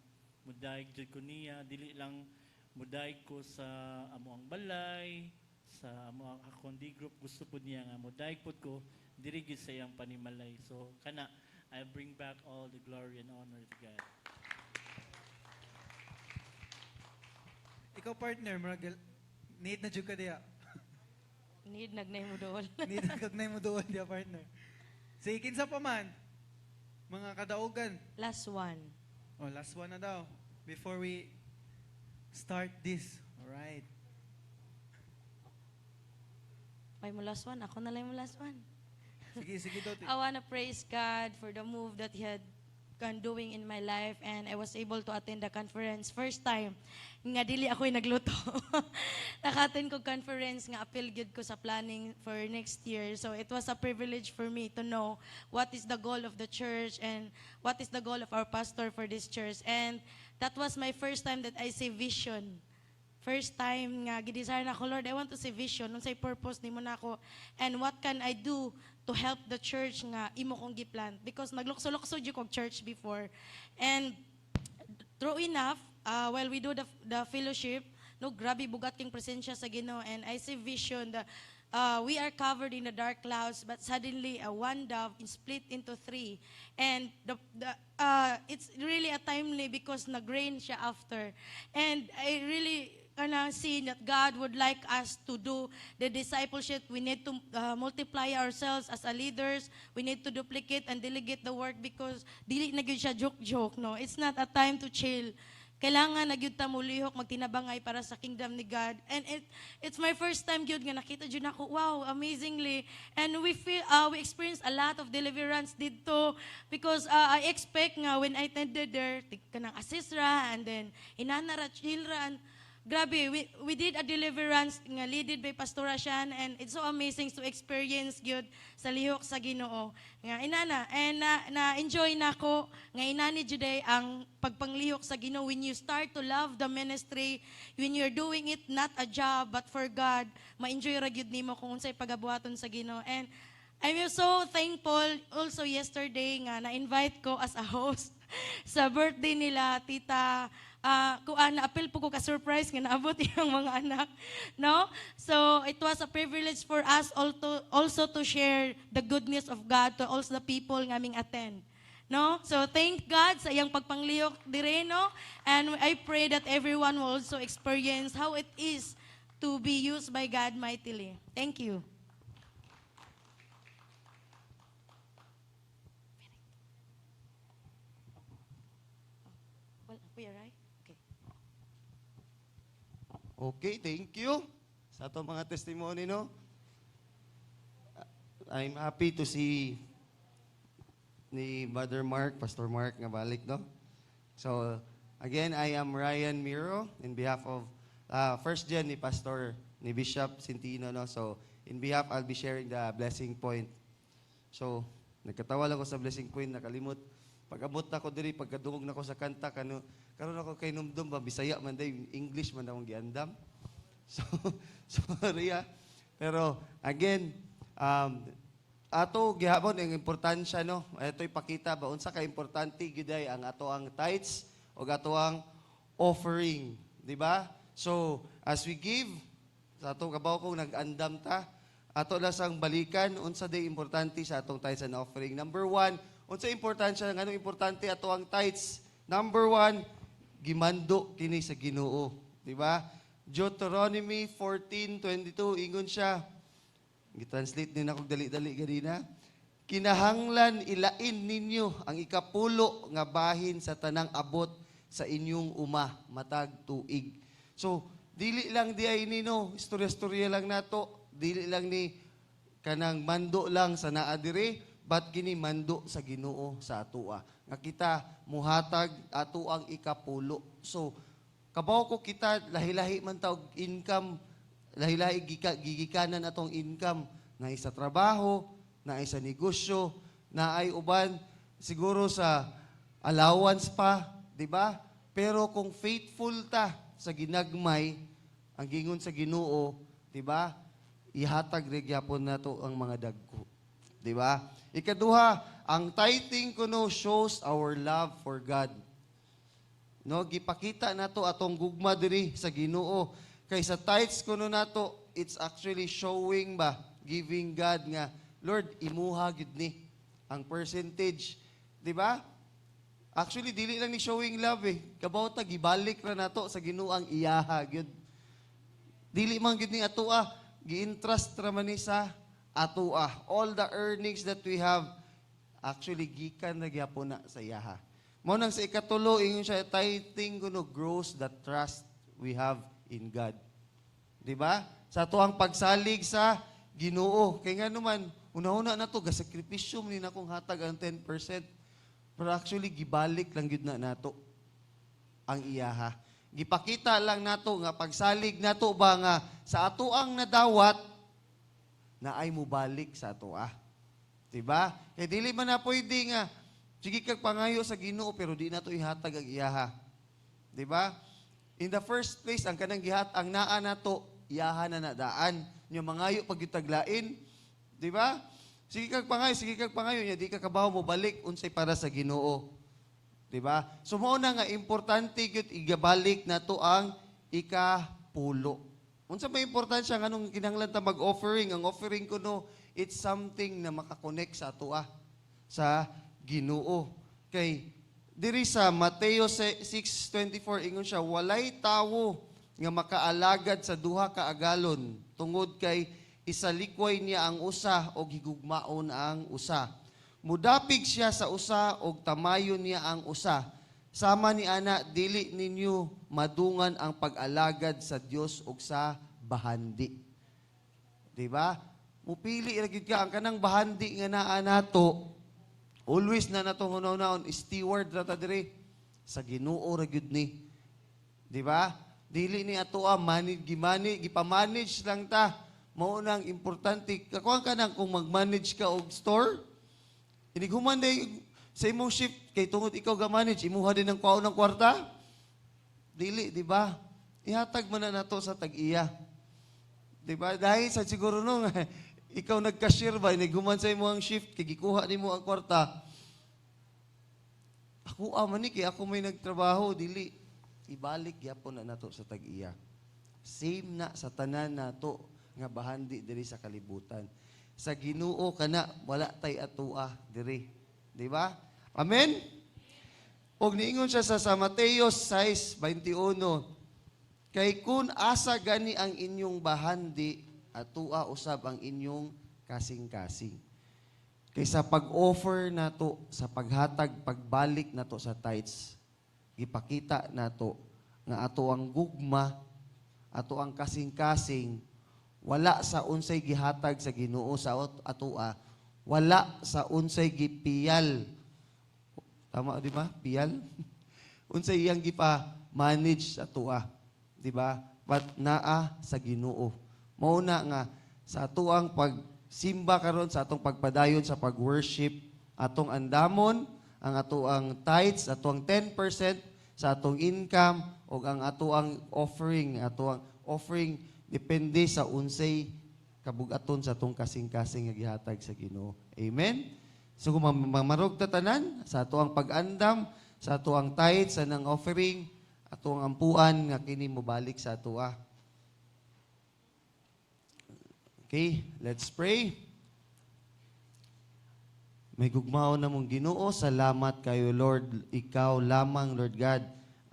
mudaig jud ko niya, dili lang mudaig ko sa amo ang balay, sa amo akong D group gusto pud niya nga mo daig pud ko diri gid sa iyang panimalay. So kana I bring back all the glory and honor to God. Ikaw partner, murag need na jud ka diya. Need nagnay mo doon. Need na kagnay mo doon diya partner. Sige, kinsa pa man. Mga kadaugan. Last one. Oh, last one na daw. Before we start this. Alright. May mo last one. Ako na lang mo last one. Sige daw. I want to praise God for the move that He had doing in my life, and I was able to attend the conference first time nga dili ako'y nagluto. Naka-attend ko conference nga appeal gyud ko sa planning for next year. So it was a privilege for me to know what is the goal of the church and what is the goal of our pastor for this church. And that was my first time that I see vision. First time nga gidesire na ko, Lord, I want to see vision. Unsay purpose nimo nako, and what can I do to help the church nga imo kong giplant, because naglukso-lukso jud kog church before. And true enough, while we do the fellowship, no, grabe bugat king presensya sa Ginoo, and I see vision that we are covered in the dark clouds, but suddenly one dove is split into three, and it's really a timely because nag-rain siya after, and I really see that God would like us to do the discipleship. We need to multiply ourselves as a leaders. We need to duplicate and delegate the work, because dili na gyud siya joke-joke, no. It's not a time to chill. Kailangan na gyud ta mulihok magtinabangay para sa kingdom ni God. And it's my first time gyud nga nakita jud nako, wow, amazingly. And we experienced a lot of deliverance dito, because I expect nga when I attended there, kanang asisra, and then inanara children. Grabe, we did a deliverance nga led by Pastora Shan, and it's so amazing to experience gyud sa lihok sa Ginoo. Nga inana, and na-enjoy nako nga inani juday ang pagpanglihok sa Ginoo when you start to love the ministry, when you're doing it not a job but for God, ma-enjoy ra gyud nimo kung unsay pagabuhaton sa Ginoo. And I'm so thankful also yesterday nga na-invite ko as a host sa birthday nila, Tita na-appeal po ko ka-surprise nga naabot yung mga anak. No? So, it was a privilege for us also to share the goodness of God to all the people nga aming attend. No? So, thank God sa iyang pagpanglihok dire, no? And I pray that everyone will also experience how it is to be used by God mightily. Thank you. Well, we are right? Okay, thank you sa ato mga testimony, no? I'm happy to see ni Brother Mark, Pastor Mark nga balik, no? So, again, I am Ryan Miro in behalf of first gen ni Pastor, ni Bishop Centino, no? So, in behalf, I'll be sharing the blessing point. So, nagkatawa lang ko sa blessing point, nakalimot. Pag-abot na ko diri, pagkadungog na ko sa kanta, karon ako kay numdum ba, Bisaya man day, English man akong giandam. So, sorry Pero, again, ato gihapon ang importansya, no? Ito ipakita ba unsa ka importante giday ang ato ang tithes o ato ang offering, di ba? So, as we give, sa atong kabaw kung nag-andam ta, ato lasang balikan unsa day importante sa atong tithes and offering. Number 1, unsa importansya nganong importante ato ang tithes? Number 1, gimando kini sa Ginoo, di ba? Deuteronomy 14:22 ingon siya. Gi-translate din ako dali-dali ganina. Kinahanglan ilain ninyo ang ikapulo nga bahin sa tanang abot sa inyong uma matag tuig. So, dili lang di ay nino, istorya-istorya lang nato, dili lang ni kanang mando lang sa naa dire, but kini mando sa Ginoo sa atoa. Nga kita muhatag ato ang ikapulo. So, kabaw ko kita lahi-lahi man tawag income, lahi-lahi gigikanan atong income na isa trabaho, na isa negosyo, na ay uban siguro sa allowance pa, di ba? Pero kung faithful ta sa ginagmay, ang gingon sa Ginoo, di ba? Ihatag rin gyapon nato ang mga dagko. Di ba? Ikaduha, ang tithing kuno shows our love for God. No, gipakita nato atong gugma diri sa Ginoo. Kay sa tithes kuno nato it's actually showing ba, giving God nga, Lord, imuha gid ni ang percentage. Di ba? Actually, dili lang ni showing love eh. Kabawta, gibalik ra nato sa Ginuang iyaha. Gyud. Dili man gyud ni atoa, gi-entrust ra man ni sa atoa. All the earnings that we have, actually, gikan na gyapon na sa iyaha. Mao nang sa ikatulo, ingon siya, tithing kuno grows the trust we have in God. Di ba? Sa atoang pagsalig sa Ginoo. Kaya nga naman, una-una na to, gasakripisyo ni na kong hatag ang 10%. Pero actually, gibalik lang yun na nato ang iyaha. Gipakita lang nato nga pagsalig nato ba nga sa ato ang nadawat na ay mubalik sa ato Diba? Kaya dili man na pwede nga sige kag pangayo sa Ginoo pero di nato ihatag ang iyaha. Diba? In the first place, ang kanang ang naa nato, iyaha na nadaan. Nya mangayo pag itaglain. Diba? Sige kag pangayo niya, di ka kabaw mo balik unsay para sa Ginoo. Diba? So mao na nga importante gyud igabalik nato ang ikapulo. Unsa may importansya nganong kinahanglan ta mag-offering? Ang offering kuno, it's something na makakonect sa ato sa Ginoo. Kay diri sa Mateo 6:24 ingon siya, walay tawo nga makaalagad sa duha ka agalon tungod kay isalikway niya ang usa o higugmaon ang usa. Mudapig siya sa usa o tamayon niya ang usa. Sama ni ana, dili ninyo madungan ang pag-alagad sa Dios o sa bahandi. Diba? Mupili lagi ka ang kanang bahandi nga naa nato. Always na nato hunaw-naon, steward ra ta diri sa Ginoo ra gyud ni. Diba? Dili ni ato gipamanage lang ta. Mao nang importante, kakuha ka nang kung mag-manage ka og store, inighuman day sa imong shift, kay tungod ikaw ga-manage, imuha din ang kwaon ng kwarta? Dili, di ba? Ihatag man na nato sa tag-iya. Di ba? Dahil sa siguro nung, ikaw nag-cashier ba, inighuman sa imong shift, kay gikuha ni mo ang kwarta. Ako amani, kay ako may nagtrabaho, dili. Ibalik yapon na nato sa tag-iya. Same na sa tanan nato nga bahandi diri sa kalibutan. Sa Ginoo kana wala tay atua diri. Di ba? Amen. Og niingon siya sa Mateo 6:21, kay kun asa gani ang inyong bahandi, atua usab ang inyong kasing-kasing. Kay sa pag-offer nato, sa paghatag, pagbalik nato sa tithes, ipakita nato nga ato ang gugma, ato ang kasing-kasing, wala sa unsay gihatag sa Ginoo sa atoa, wala sa unsay gipiyal. Tama di ba? Piyal. Unsay iyang gipa-manage sa atoa, di ba? But naa sa Ginoo. Mao na nga sa atoang pagsimba karon, sa atong pagpadayon sa pag-worship, atong andamon ang atoang tithes, atoang 10% sa atong income o ang atoang offering, depende sa unsay kabugaton sa atong kasing-kasing nga gihatag sa Ginoo. Amen. So kung mamarog ta tanan sa atoang pag-andam, sa atoang tithes, sa nang offering, atong ampuan nga kini mobalik sa atoa. Okay, let's pray. May gugmao na mong Ginoo, salamat kayo Lord, ikaw lamang Lord God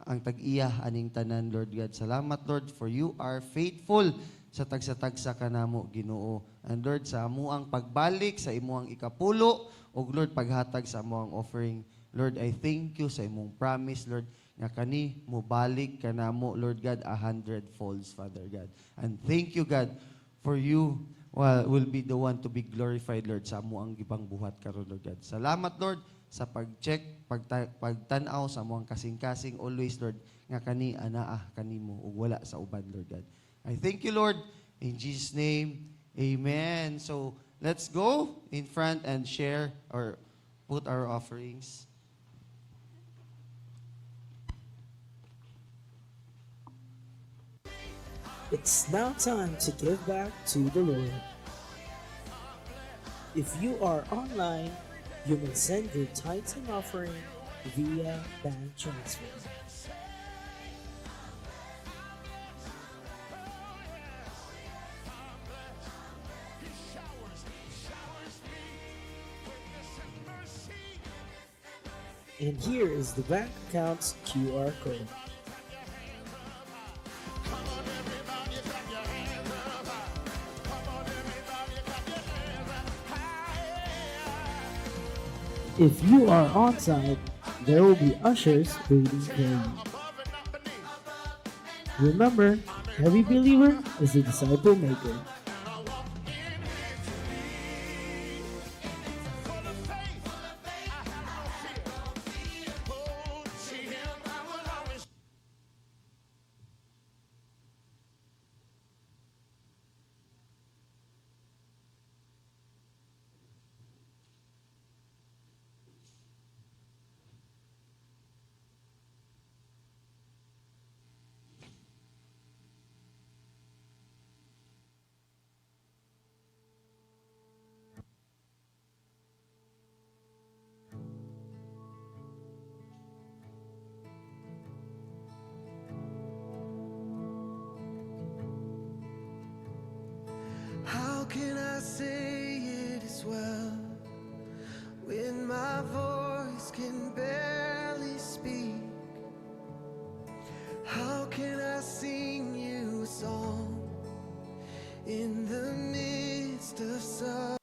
ang tag-iya aning tanan Lord God. Salamat Lord for you are faithful sa tagsa-tagsa kanamo Ginoo. And Lord sa amuang pagbalik sa imuang ikapulo ug Lord paghatag sa amuang offering. Lord, I thank you sa imong promise Lord nga kani mo balik kanamo Lord God 100-folds Father God. And thank you God for you will be the one to be glorified Lord sa amuang gibang buhat karon Lord God. Salamat Lord sa pag-check, pagtanaw sa mga kasing-kasing, always, Lord, nga kani anaa kanimo ug wala sa uban, Lord God. I thank you, Lord, in Jesus' name, amen. So, let's go in front and share or put our offerings. It's now time to give back to the Lord. If you are online, you may send your tithes and offering via bank transfer. And here is the bank account's QR code. If you are on site, there will be ushers waiting for you. Remember, every believer is a disciple maker. How can I say it is well when my voice can barely speak? How can I sing you a song in the midst of such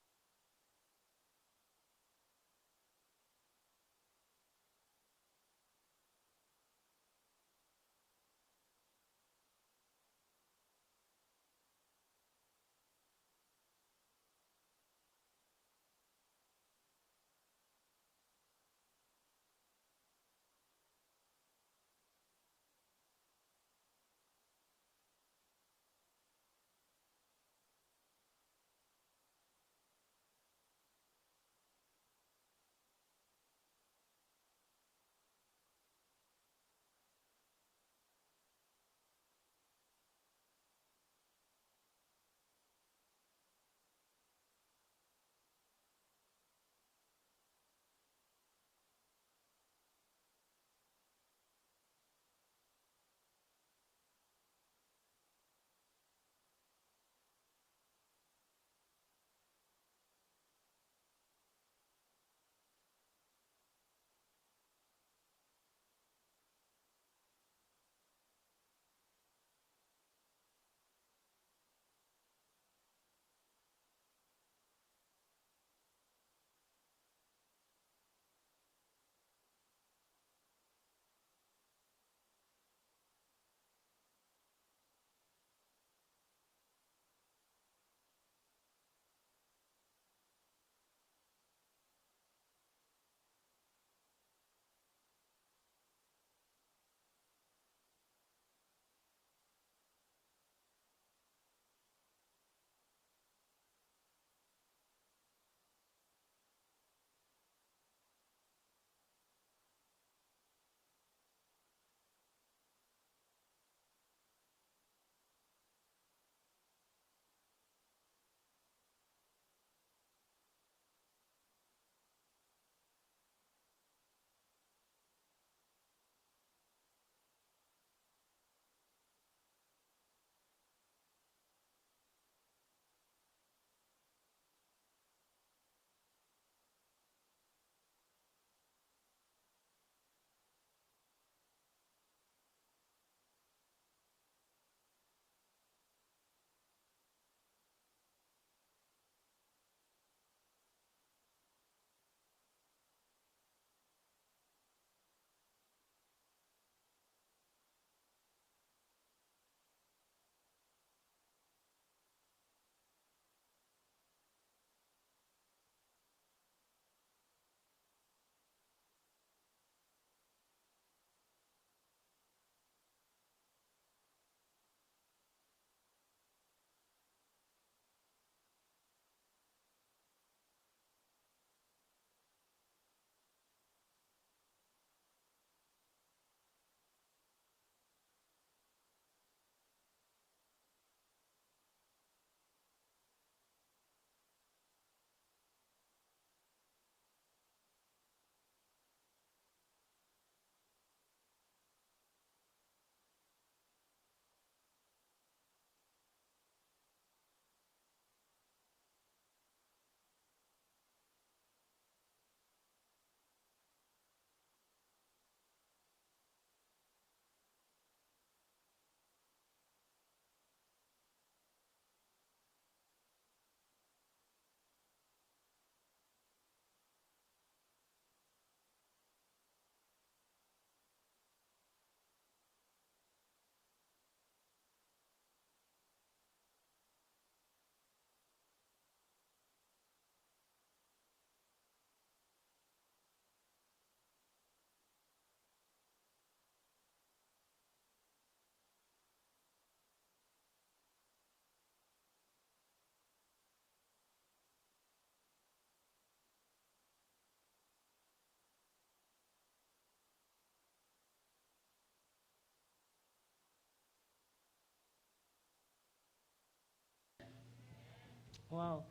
Wow.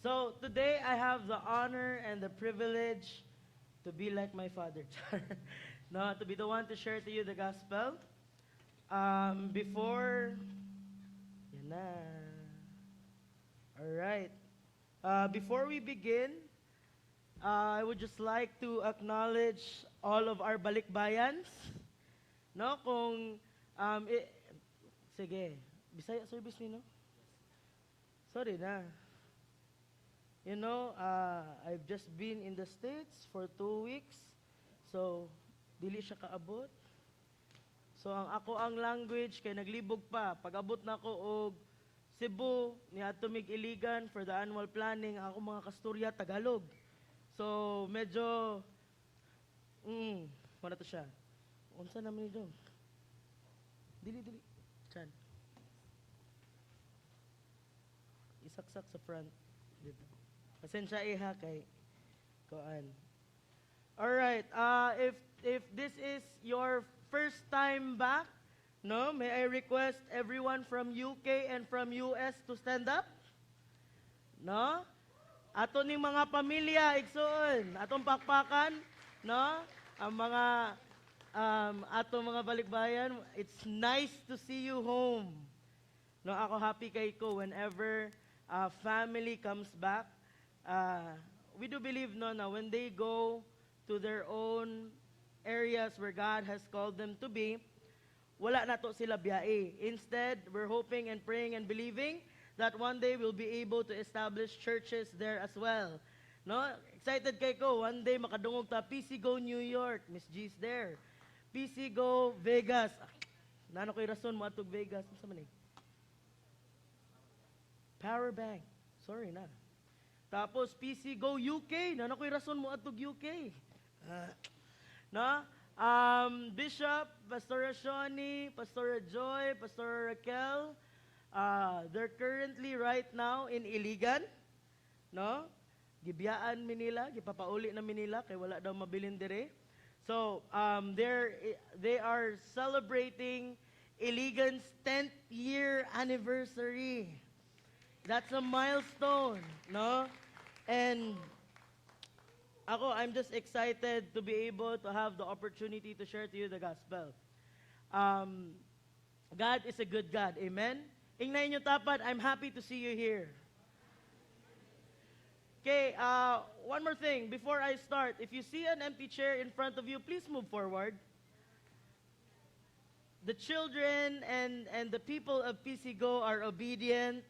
So today I have the honor and the privilege to be like my father, no, to be the one to share to you the gospel. Before, yan na. All right. Before we begin, I would just like to acknowledge all of our balikbayans. No, kung sige, Bisaya service ni no? Sorry na. You know, I've just been in the States for 2 weeks. So, dili siya kaabot. So, ang language, kay naglibog pa. Pag-abot na ko og Cebu, ni Atomig Iligan for the annual planning, ako mga Kasturya, Tagalog. So, medyo, wala to siya. Unsa naman ito? Dili. Chan. Isaksak sa front. Dito. Pasensya iha kay Koan. Alright, if this is your first time back, no, may I request everyone from UK and from US to stand up? No? Ato ning mga pamilya, igsoon, atong pakpakan, no? Ang mga ato mga balikbayan, it's nice to see you home. No, ako happy kay ko whenever family comes back. We do believe no na when they go to their own areas where God has called them to be, wala na to sila biyae. Instead, we're hoping and praying and believing that one day we'll be able to establish churches there as well. No? Excited kay ko, one day makadungog ta PC Go New York, Miss G's there. PC Go Vegas. Nano ko'y rason mo atog Vegas. Ano sa man eh? Power Bank. Sorry na. Tapos PC Go UK. Nano ko'y rason mo atog UK. No? Bishop, Pastor Shoni, Pastor Joy, Pastor Raquel, they're currently right now in Iligan. No? Gibiyaan mi nila, gipapauli na mi nila kay wala daw mabilin dire. So, they are celebrating Iligan's 10th year anniversary. That's a milestone, no? And I'm just excited to be able to have the opportunity to share to you the gospel. God is a good God, amen? Ingnayin nyo tapat, I'm happy to see you here. Okay, one more thing before I start. If you see an empty chair in front of you, please move forward. The children and the people of PC Go are obedient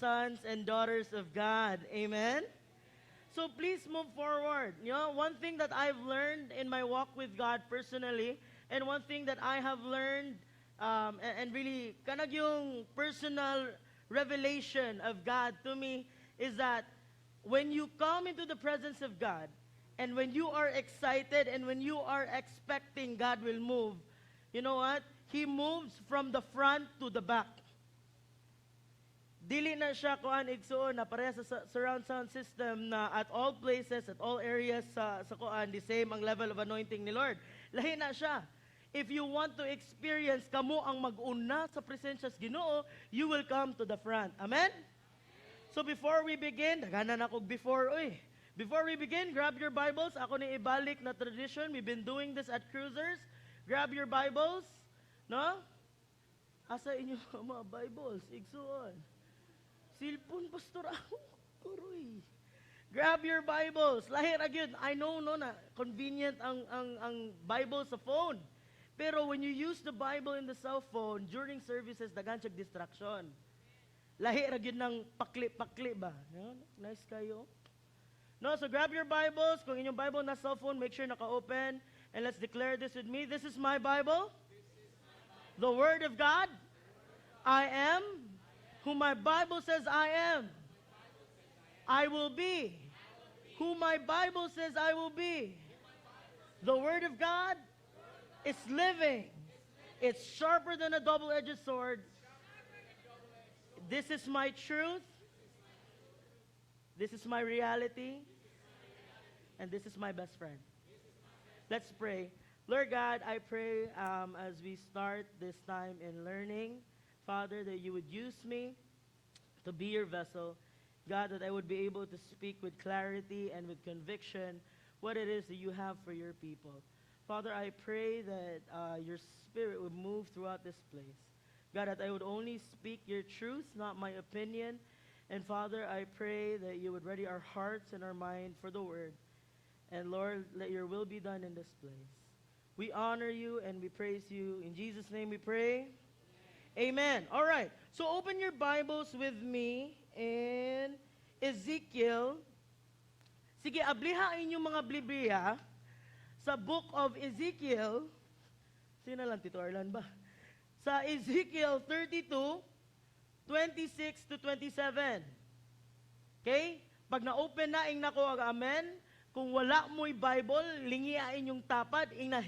sons and daughters of God. Amen? So please move forward. You know, one thing that I've learned in my walk with God personally, and one thing that I have learned, and really kanag yung personal revelation of God to me, is that when you come into the presence of God, and when you are excited, and when you are expecting God will move, you know what? He moves from the front to the back. Dili na siya kuan igsoon na pareha sa surround sound system na at all places, at all areas sa kuan, the same ang level of anointing ni Lord. Lahi na siya. If you want to experience kamo ang mag-una sa presensya sa Ginoo, you will come to the front. Amen? So before we begin, daghanan ako before, oy. Before we begin, grab your Bibles. Ako ni ibalik na tradition. We've been doing this at Cruisers. Grab your Bibles. No? Asa inyo mga Bibles? Igsuon. Silpon, pastor ako. Kuroy. Grab your Bibles. Lahir agad. I know no na convenient ang Bible sa phone. Pero when you use the Bible in the cell phone during services, daghan siya distraction. Lahir agad ng pakli-pakli ba? No? Nice kayo. No, so grab your Bibles. Kung inyong Bible na cell phone, make sure naka-open. And let's declare this with me. This is my Bible. The Word of God. I am who my Bible says I am. I will be who my Bible says I will be. The Word of God is living. It's sharper than a double-edged sword. This is my truth. This is my reality. And this is my best friend. Let's pray. Lord God, I pray as we start this time in learning, Father, that you would use me to be your vessel, God, that I would be able to speak with clarity and with conviction what it is that you have for your people. Father, I pray that your spirit would move throughout this place. God, that I would only speak your truth, not my opinion. And Father, I pray that you would ready our hearts and our mind for the word. And Lord, let your will be done in this place. We honor you and we praise you. In Jesus' name we pray. Amen. All right. So open your Bibles with me in Ezekiel. Sige, abliha inyong mga Biblia sa book of Ezekiel. Sino lang, Tito Arlan ba? Sa Ezekiel 32, 26 to 27. Okay? Pag na-open na, ing nako ang amen. Kung wala mo'y Bible, lingiain yung tapad, ing na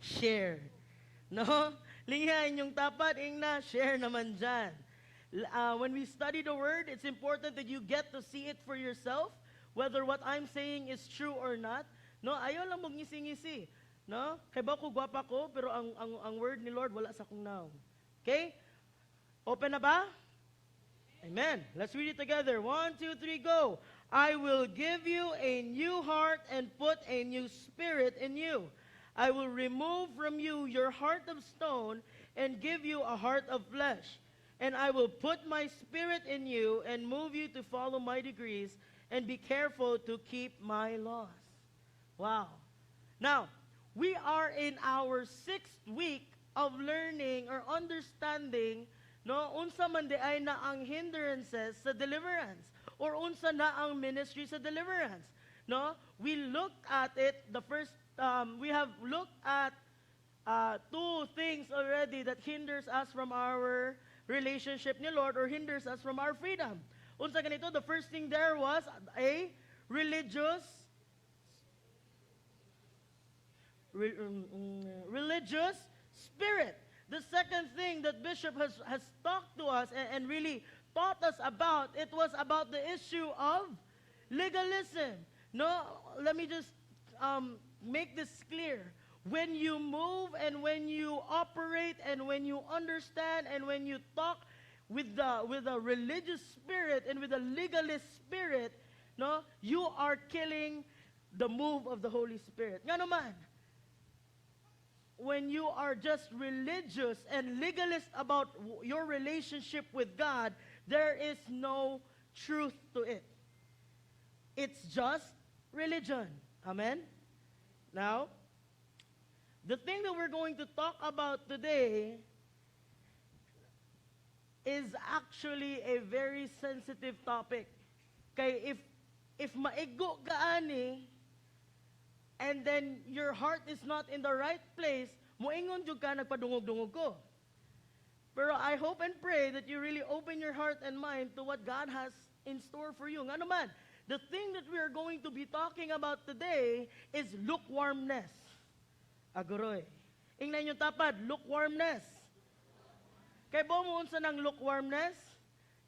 share. No? Lingiain yung tapad, ing na share naman dyan. When we study the Word, it's important that you get to see it for yourself, whether what I'm saying is true or not. No? Ayaw lang mong ngisi-ngisi. No? Kaya ba ko gwapa ko, pero ang Word ni Lord wala sa kong now. Okay? Open na ba? Amen. Let's read it together. 1, 2, 3, go. I will give you a new heart and put a new spirit in you. I will remove from you your heart of stone and give you a heart of flesh. And I will put my spirit in you and move you to follow my decrees and be careful to keep my laws. Wow. Now, we are in our 6th week of learning or understanding no unsa man di ay na ang hindrances sa deliverance or unsa na ang ministry sa deliverance. No? We looked at it we have looked at 2 things already that hinders us from our relationship ni Lord or hinders us from our freedom. Unsa ganito? The first thing there was a religious spirit. The second thing that Bishop has talked to us and really taught us about, it was about the issue of legalism. No, let me just make this clear. When you move and when you operate and when you understand and when you talk with a religious spirit and with a legalist spirit, no, you are killing the move of the Holy Spirit. Nga naman, when you are just religious and legalist about your relationship with God, there is no truth to it. It's just religion. Amen? Now, the thing that we're going to talk about today is actually a very sensitive topic. Kay if maigo ka ani, and then your heart is not in the right place, moingon jud ka nagpadungog-dungog ko. Pero I hope and pray that you really open your heart and mind to what God has in store for you. Nga naman, the thing that we are going to be talking about today is lukewarmness. Aguroy. Ingnan yung tapad, lukewarmness. Kay bo mo unsa ng lukewarmness?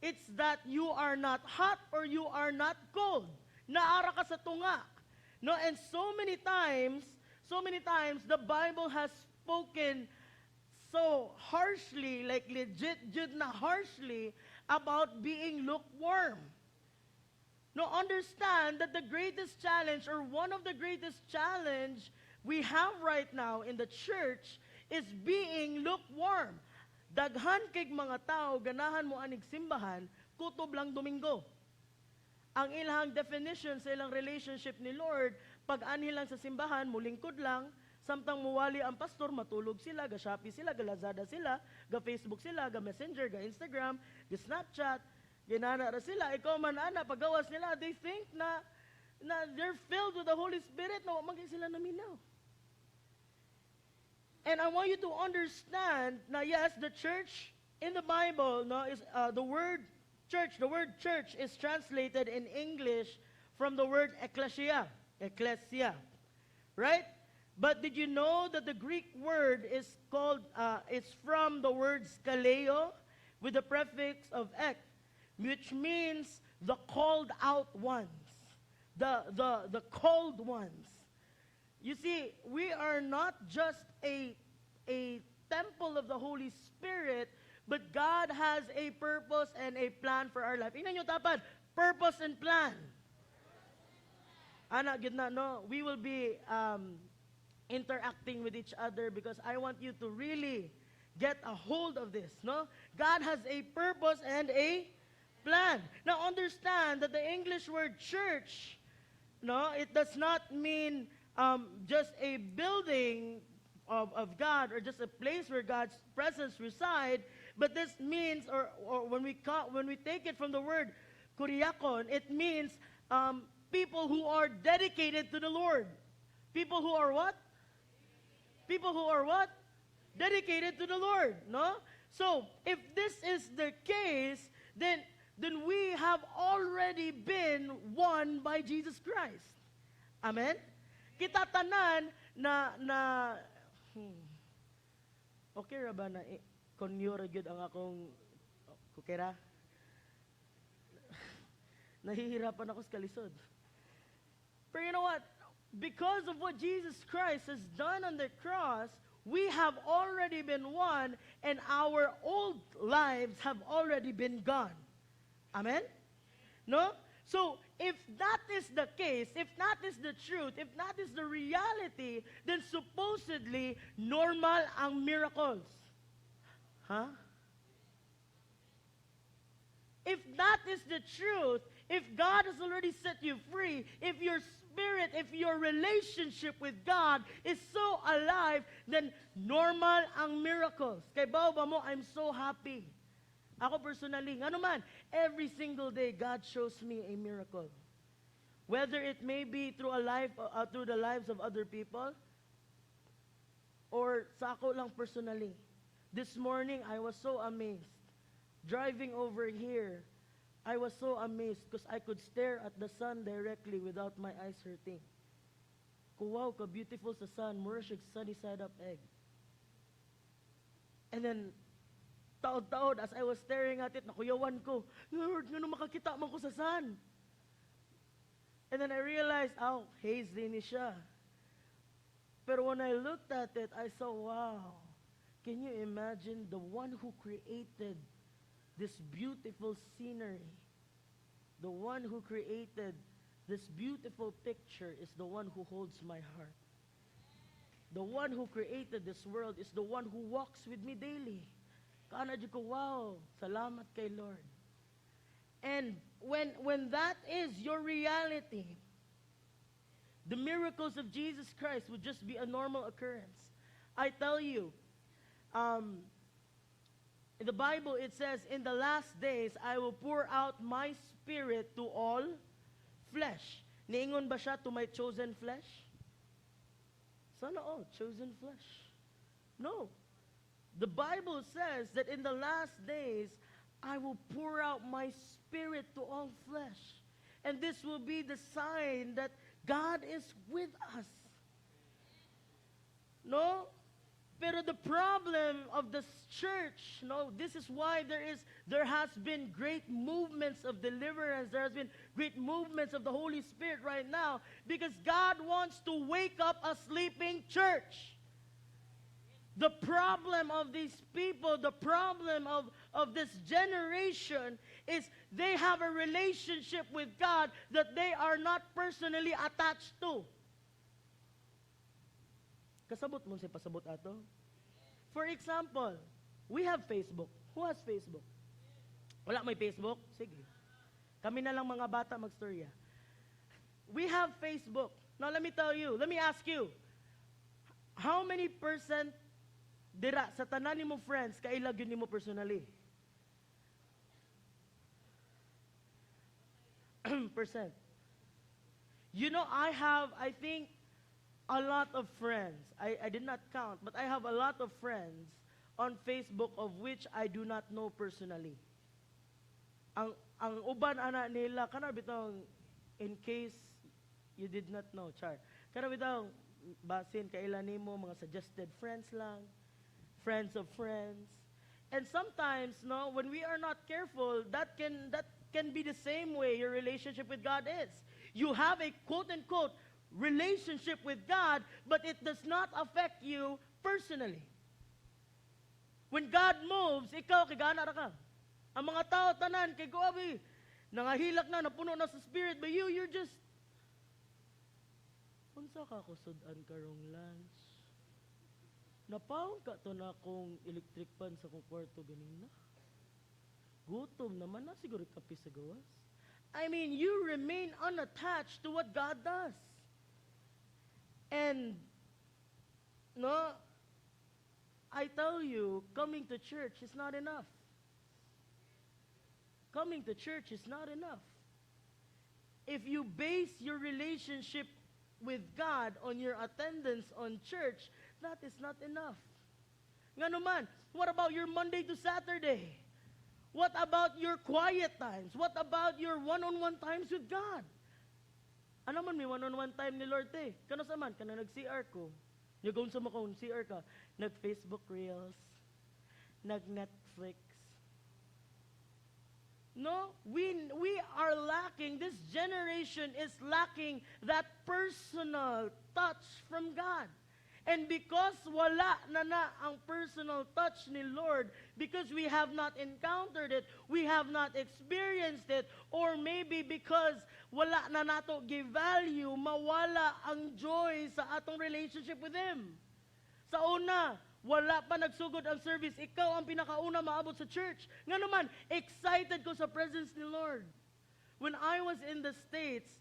It's that you are not hot or you are not cold. Naara ka sa tunga. No, and so many times, the Bible has spoken so harshly, like legit na harshly, about being lukewarm. No, understand that the greatest challenge, or one of the greatest challenge we have right now in the church, is being lukewarm. Daghan kay mga tao, ganahan mo anig simbahan, kutob lang Domingo. Ang ilang definition sa ilang relationship ni Lord, pag-anhi lang sa simbahan, mulingkod lang, samtang muwali ang pastor, matulog sila, ga-Shopee sila, ga-Lazada sila, ga-Facebook sila, ga-Messenger, ga-Instagram, ga-Snapchat, ginana sila. Ikaw man, ana, paggawas nila, they think na they're filled with the Holy Spirit, na maging sila naminaw. And I want you to understand na yes, the church in the Bible, no, is the word church is translated in English from the word ecclesia, right? But did you know that the Greek word is called, it's from the word skaleo with the prefix of ek, which means the called out ones, the called ones. You see, we are not just a temple of the Holy Spirit, but God has a purpose and a plan for our life. Tingnan nyo tapad, purpose and plan. Ana, gitna, no? We will be interacting with each other because I want you to really get a hold of this, no? God has a purpose and a plan. Now, understand that the English word church, no, it does not mean just a building of God or just a place where God's presence reside, but this means, or when we take it from the word kuriakon, it means people who are dedicated to the Lord. People who are what? People who are what? Dedicated to the Lord, no? So, if this is the case, then we have already been won by Jesus Christ. Amen? Kita tanan okay ra ba na konyo ra gyud ang akong okay ra? Nahihirapan ako sa kalisod. But you know what? Because of what Jesus Christ has done on the cross, we have already been won and our old lives have already been gone. Amen? No? So, if that is the case, if that is the truth, if that is the reality, then supposedly normal ang miracles. Huh? If that is the truth, if God has already set you free, if your spirit, if your relationship with God is so alive, then normal ang miracles. Kay ba mo, I'm so happy. Ako personally, ano man, every single day, God shows me a miracle. Whether it may be through through the lives of other people, or sa ako lang personally. This morning, I was so amazed. Driving over here, I was so amazed because I could stare at the sun directly without my eyes hurting. Wow, ka beautiful sa sun, mura siya sunny side up egg. And then, taod-taod, as I was staring at it, nakuyawan ko, Lord, nga makakita man ko sa sun. And then I realized, hazy ni siya. Pero when I looked at it, I saw, wow, can you imagine the one who created this beautiful scenery, the one who created this beautiful picture is the one who holds my heart. The one who created this world is the one who walks with me daily. Kana ko, wow, salamat kay Lord. And when that is your reality, the miracles of Jesus Christ would just be a normal occurrence. I tell you, in the Bible it says, in the last days, I will pour out my spirit to all flesh. Niingon ba siya to my chosen flesh? Sana all, chosen flesh. No. The Bible says that in the last days, I will pour out my spirit to all flesh. And this will be the sign that God is with us. No? Pero the problem of the church, no, this is why there has been great movements of deliverance. There has been great movements of the Holy Spirit right now because God wants to wake up a sleeping church. The problem of these people, the problem of this generation is they have a relationship with God that they are not personally attached to. Kasabot mo siya pasabot ato? For example, we have Facebook. Who has Facebook? Wala may Facebook? Sige. Kami na lang mga bata magstorya. We have Facebook. Now let me tell you, let me ask you, how many percent dira sa tanan nimo friends kailag yun nimo personally? Percent. You know, I think, a lot of friends. I did not count, but I have a lot of friends on Facebook of which I do not know personally. Ang uban ana nila kana bitaw, in case you did not know, char. Kana bitaw basin kailan nimo mga suggested friends lang, friends of friends. And sometimes, no, when we are not careful, that can be the same way your relationship with God is. You have a quote-unquote relationship with God, but it does not affect you personally. When God moves, ikaw kigana ra ka. Ang mga tao tanan kay gobi nangahilak na napuno na sa spirit, but you're just unsa ka kusudan karong lunch? Napaon ka to na akong electric pan sa kong kwarto ganina. Gutom naman na siguro kape sa gawas. I mean, you remain unattached to what God does. And, no, I tell you, coming to church is not enough. Coming to church is not enough. If you base your relationship with God on your attendance on church, that is not enough. Nga naman, what about your Monday to Saturday? What about your quiet times? What about your one-on-one times with God? Ano man may one-on-one time ni Lord eh? Kano sa man? Kana nag-CR ko. Yung sa mo kung CR ka, nag-Facebook Reels, nag-Netflix. No, we are lacking, this generation is lacking that personal touch from God. And because wala na ang personal touch ni Lord, because we have not encountered it, we have not experienced it, or maybe because wala na nato give value, mawala ang joy sa atong relationship with Him. Sa una, wala pa nagsugod ang service, ikaw ang pinakauna maabot sa church. Nga naman, excited ko sa presence ni Lord. When I was in the States,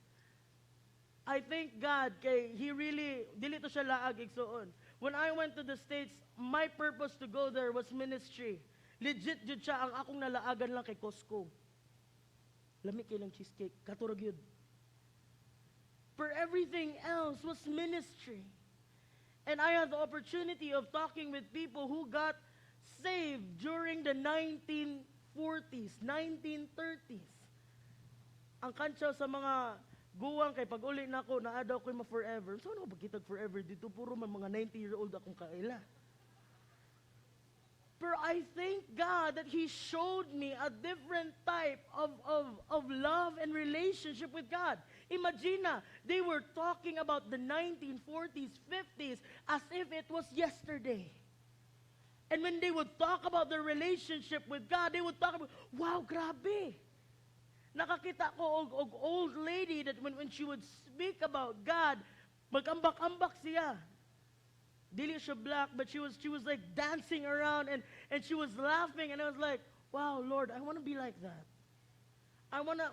I thank God kay He really, dili to siya laag igsuon. When I went to the States, my purpose to go there was ministry. Legit jud siya, ang akong nalaagan lang kay Costco. Lami kay lang cheesecake, katurog yun. For everything else was ministry. And I had the opportunity of talking with people who got saved during the 1940s, 1930s. Ang kantsa sa mga guwang kay pag uli na ako, naadaw ko ma forever. So ano ba kitag forever dito? Puro man mga 90-year-old akong kaila. But I thank God that He showed me a different type of love and relationship with God. Imagine na, they were talking about the 1940s, 50s as if it was yesterday. And when they would talk about their relationship with God, they would talk about, wow, grabe. Nakakita ko og old lady that when she would speak about God, mag-ambak-ambak siya. Dili siya black, but she was like dancing around and she was laughing, and I was like, wow, Lord, I want to be like that.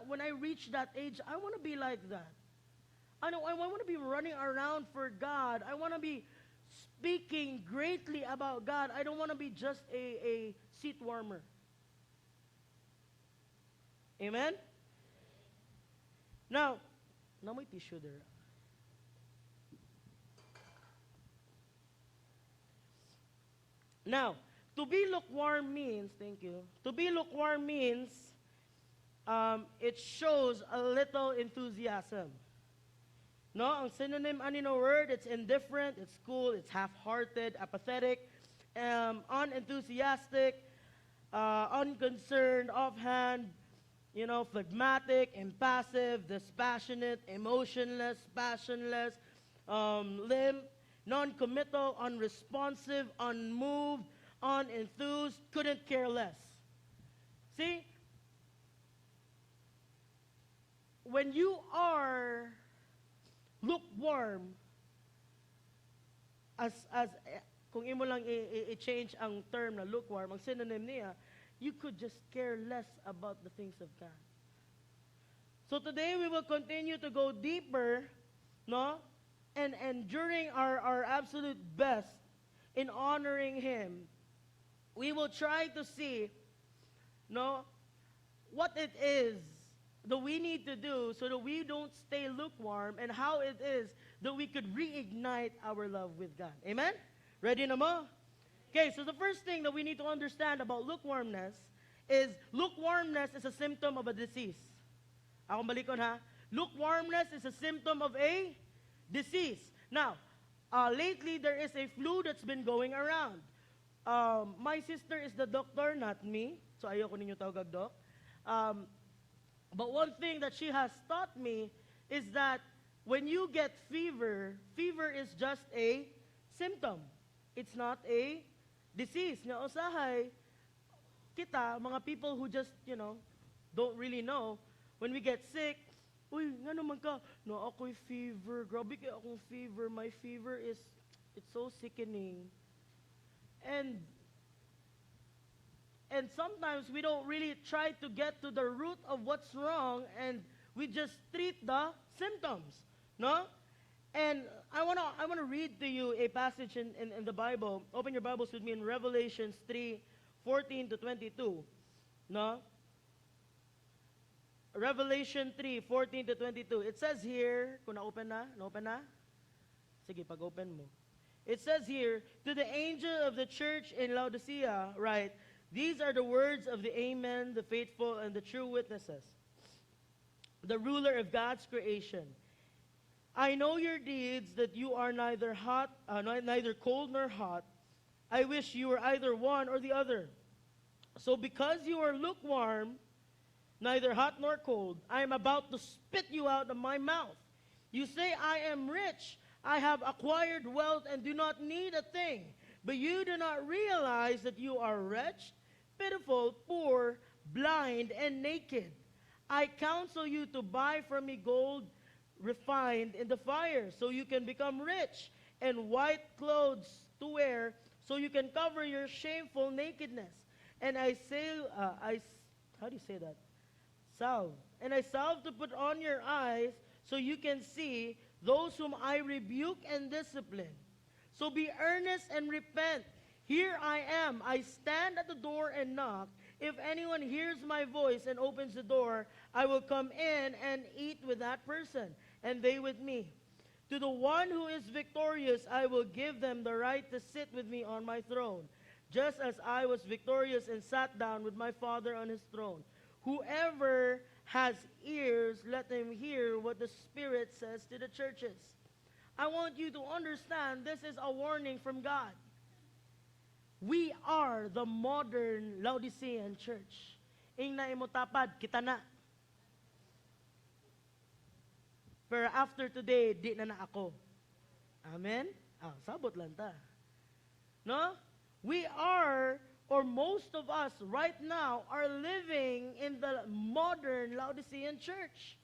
When I reach that age, I want to be like that. I want to be running around for God. I want to be speaking greatly about God. I don't want to be just a seat warmer. Amen? Now may tissue there. Now, to be lukewarm means, thank you, to be lukewarm means it shows a little enthusiasm. No, ang synonym ani no word, it's indifferent, it's cool, it's half-hearted, apathetic, unenthusiastic, unconcerned, offhand, phlegmatic, impassive, dispassionate, emotionless, passionless, limp, non-committal, unresponsive, unmoved, unenthused, couldn't care less. See? When you are lukewarm, kung imo lang i-change ang term na lukewarm, ang synonym niya, you could just care less about the things of God. So today we will continue to go deeper, no? And during our absolute best in honoring Him, we will try to see, no, what it is that we need to do so that we don't stay lukewarm, and how it is that we could reignite our love with God. Amen? Ready na mo? Okay, so the first thing that we need to understand about lukewarmness is a symptom of a disease. Akong balikon ha. Lukewarmness is a symptom of a disease. Now, lately there is a flu that's been going around. My sister is the doctor, not me. So ayoko ninyo tawag doc. But one thing that she has taught me is that when you get fever is just a symptom. It's not a disease nga usahay kita mga people who just, don't really know, when we get sick, uy, nga naman ka, no, ako'y fever, grabe kay akong fever, my fever it's so sickening. And sometimes we don't really try to get to the root of what's wrong, and we just treat the symptoms, no? And I wanna read to you a passage in the Bible. Open your Bibles with me in Revelations 3:14 to 22, no? Revelation 3:14 to 22. It says here, kung na-open na? Sige, pag-open mo. It says here, to the angel of the church in Laodicea, write, these are the words of the Amen, the faithful and the true witnesses, the ruler of God's creation. I know your deeds, that you are neither cold nor hot. I wish you were either one or the other. So because you are lukewarm, neither hot nor cold, I am about to spit you out of my mouth. You say, I am rich, I have acquired wealth and do not need a thing. But you do not realize that you are wretched, pitiful, poor, blind, and naked. I counsel you to buy from me gold refined in the fire, so you can become rich, and white clothes to wear, so you can cover your shameful nakedness. And I say, how do you say that? Salve. And I salve to put on your eyes, so you can see those whom I rebuke and discipline. So be earnest and repent. Here I am. I stand at the door and knock. If anyone hears my voice and opens the door, I will come in and eat with that person, and they with me. To the one who is victorious, I will give them the right to sit with me on my throne, just as I was victorious and sat down with my Father on his throne. Whoever has ears, let them hear what the Spirit says to the churches. I want you to understand this is a warning from God. We are the modern Laodicean church. Ing na imutapad, kita na. Pero after today, di na ako. Amen? Sabot lang ta. No? We are, or most of us right now, are living in the modern Laodicean church.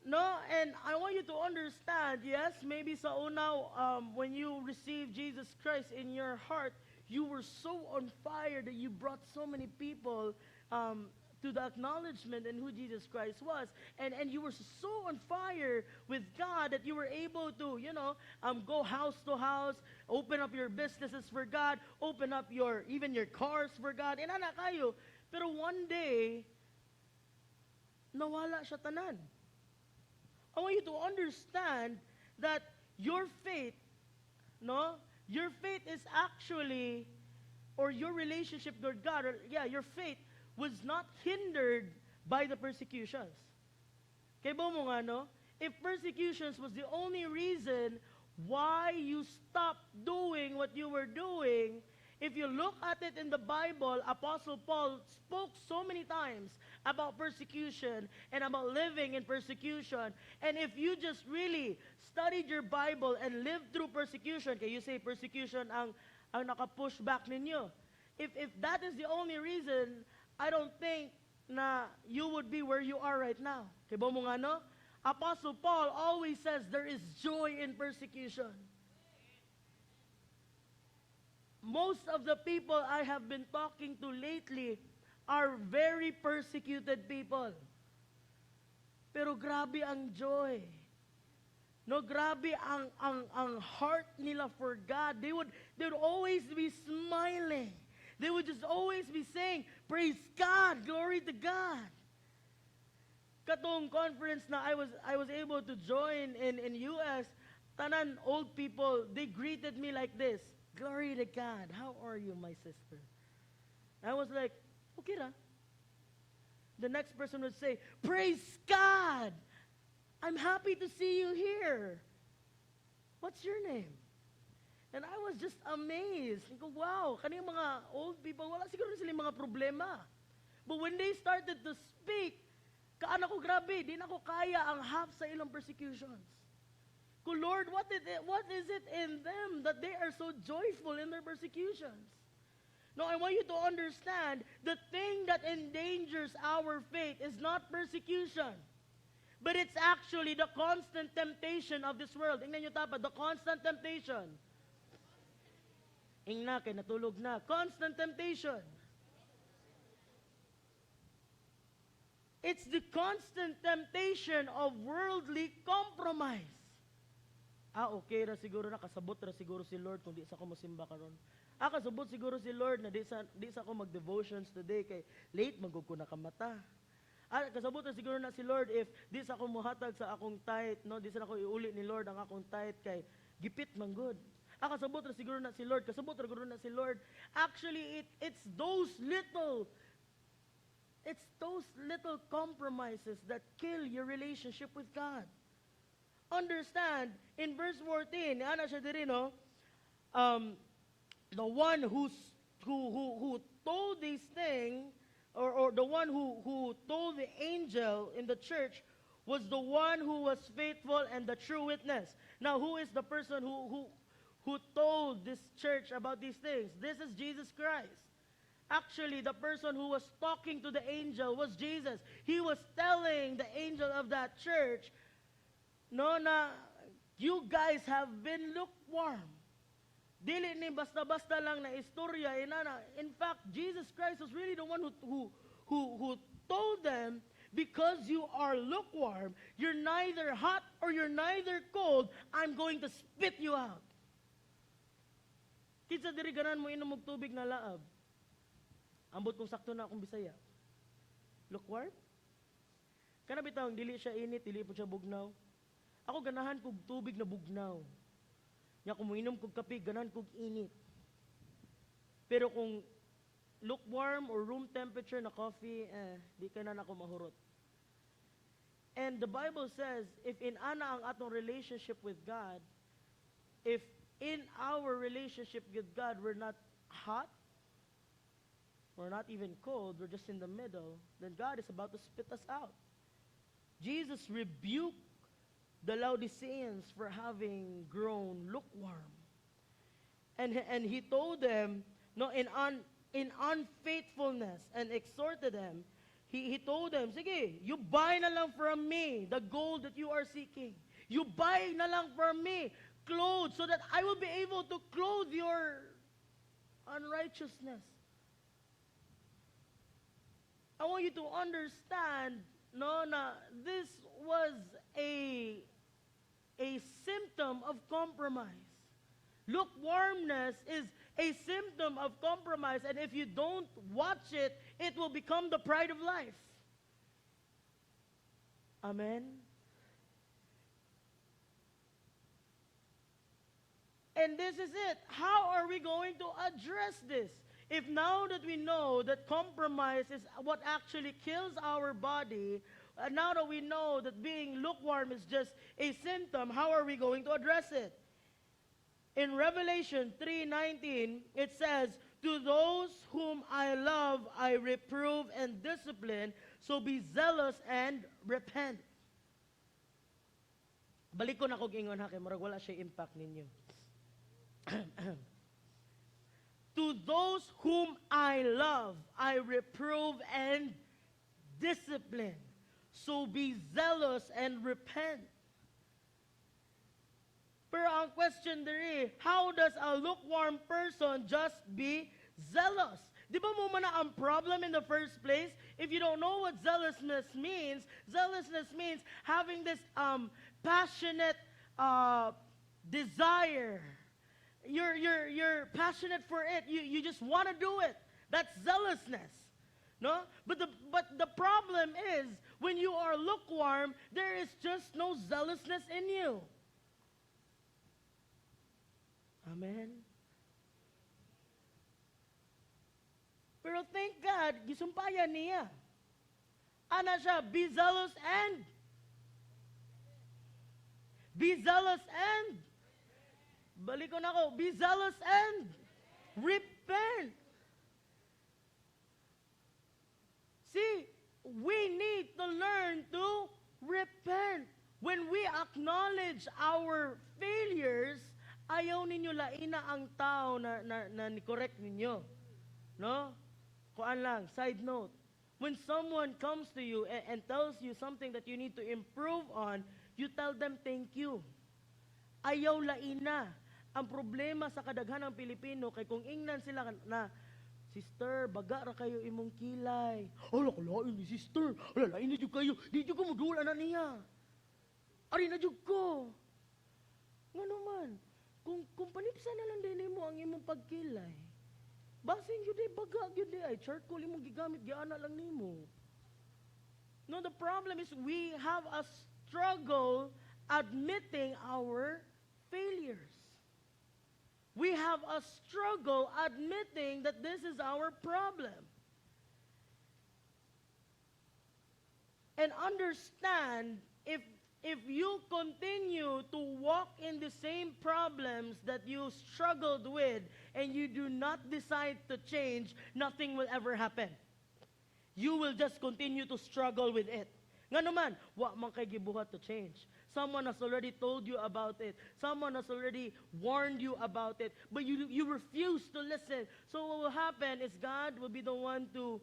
No, and I want you to understand, yes, maybe sa una, when you received Jesus Christ in your heart, you were so on fire that you brought so many people to the acknowledgement in who Jesus Christ was. And you were so on fire with God that you were able to, go house to house, open up your businesses for God, open up even your cars for God. And anak kayo. Pero one day, nawala siya tanan. I want you to understand that your faith, your faith is actually, or your relationship with God, your faith was not hindered by the persecutions. Kaya ba mo nga, if persecutions was the only reason why you stopped doing what you were doing, if you look at it in the Bible, Apostle Paul spoke so many times about persecution and about living in persecution. And if you just really studied your Bible and lived through persecution, kaya you say persecution ang naka-push back ninyo. If that is the only reason, I don't think na you would be where you are right now. Kaya ba mo nga, Apostle Paul always says there is joy in persecution. Most of the people I have been talking to lately are very persecuted people. Pero grabe ang joy. Grabe ang heart nila for God. They would always be smiling. They would just always be saying, praise God, glory to God. Katong conference na I was able to join in US, tanan old people, they greeted me like this. Glory to God. How are you, my sister? I was like, okay ra. The next person would say, praise God. I'm happy to see you here. What's your name? And I was just amazed. I go, wow, kaniyang mga old people, wala siguro sila mga problema. But when they started to speak, kaan ako grabe, di na ako kaya ang half sa ilang persecutions. ko, Lord, what is it in them that they are so joyful in their persecutions? No, I want you to understand the thing that endangers our faith is not persecution, but it's actually the constant temptation of this world. Tingnan nyo tapa, the constant temptation. Ingna, kay natulog na. Constant temptation. It's the constant temptation of worldly compromise. Okay ra siguro na, kasabot ra siguro si Lord kung di sa ko mosimba karon. Kasabot siguro si Lord na di sa ko mag-devotions today kay late magug ko nakamata. Kasabot ra siguro na si Lord if di sa ko muhatag sa akong tithe, no, di sa ako iuli ni Lord ang akong tithe kay gipit man good. Kasabot ra siguro na si Lord, kasabot ra siguro na si Lord. Actually, it's those little compromises that kill your relationship with God. Understand, in verse 14, ana siya diri, no? The one who told these things, or the one who told the angel in the church was the one who was faithful and the true witness. Now, who is the person who told this church about these things? This is Jesus Christ. Actually, the person who was talking to the angel was Jesus. He was telling the angel of that church, no, na you guys have been lukewarm. Dili ni basta-basta lang na istorya, inana. In fact, Jesus Christ was really the one who told them, because you are lukewarm, you're neither hot or you're neither cold, I'm going to spit you out. Kinsa diri ganan mo inom og tubig na laab? Ambot kung sakto na akong Bisaya. Lukewarm? Kana bitaw dili siya init, dili po siya bugnaw. Ako ganahan kog tubig na bugnaw. Nya kung moinom kog kape, ganahan kog init. Pero kung lukewarm or room temperature na coffee, di ka na nako mahurot. And the Bible says, if in ana ang atong relationship with God, if in our relationship with God we're not hot, we're not even cold, we're just in the middle, then God is about to spit us out. Jesus rebuked the Laodiceans for having grown lukewarm. And he told them, no, in unfaithfulness, and exhorted them, he told them, sige, you buy na lang from me the gold that you are seeking. You buy na lang from me clothes so that I will be able to clothe your unrighteousness. I want you to understand, no, na this was a symptom of compromise. Lukewarmness is a symptom of compromise, and if you don't watch it, it will become the pride of life. Amen? And this is it. How are we going to address this? If now that we know that compromise is what actually kills our body, now that we know that being lukewarm is just a symptom, how are we going to address it? In Revelation 3:19, it says, to those whom I love, I reprove and discipline, so be zealous and repent. Balik ko na kog ingon ha, kay murag wala siya impact ninyo. To those whom I love, I reprove and discipline. So be zealous and repent. Pero ang question there, how does a lukewarm person just be zealous? Di ba mo man ang problem in the first place? If you don't know what zealousness means having this passionate desire. You're passionate for it. You just want to do it. That's zealousness. No? But the problem is, when you are lukewarm, there is just no zealousness in you. Amen? Pero thank God, gisumpayan niya. Ana siya, be zealous and balik ko na ako, be zealous and repent. See, we need to learn to repent. When we acknowledge our failures, ayaw ninyo laina ang tao na ni-correct ninyo. No? Kuan lang, side note. When someone comes to you and tells you something that you need to improve on, you tell them thank you. Ayaw laina. Ang problema sa kadaghanang Pilipino, kay kung ingnan sila na, Sister, baga ra kayo imong kilay. Ala, kalain ni sister. Ala, lain na jud kayo. Di jud ko modula na niya. Ari na jud ko. Nga naman, kung panipsa na lang din mo ang imong pagkilay, basin yun baga yun ay charcoal imong gigamit, giana lang nimo. No, the problem is we have a struggle admitting our failures. We have a struggle admitting that this is our problem. And understand, if you continue to walk in the same problems that you struggled with and you do not decide to change, nothing will ever happen. You will just continue to struggle with it. Nga naman, wa man kay gibuhat to change. Someone has already told you about it. Someone has already warned you about it. But you refuse to listen. So what will happen is God will be the one to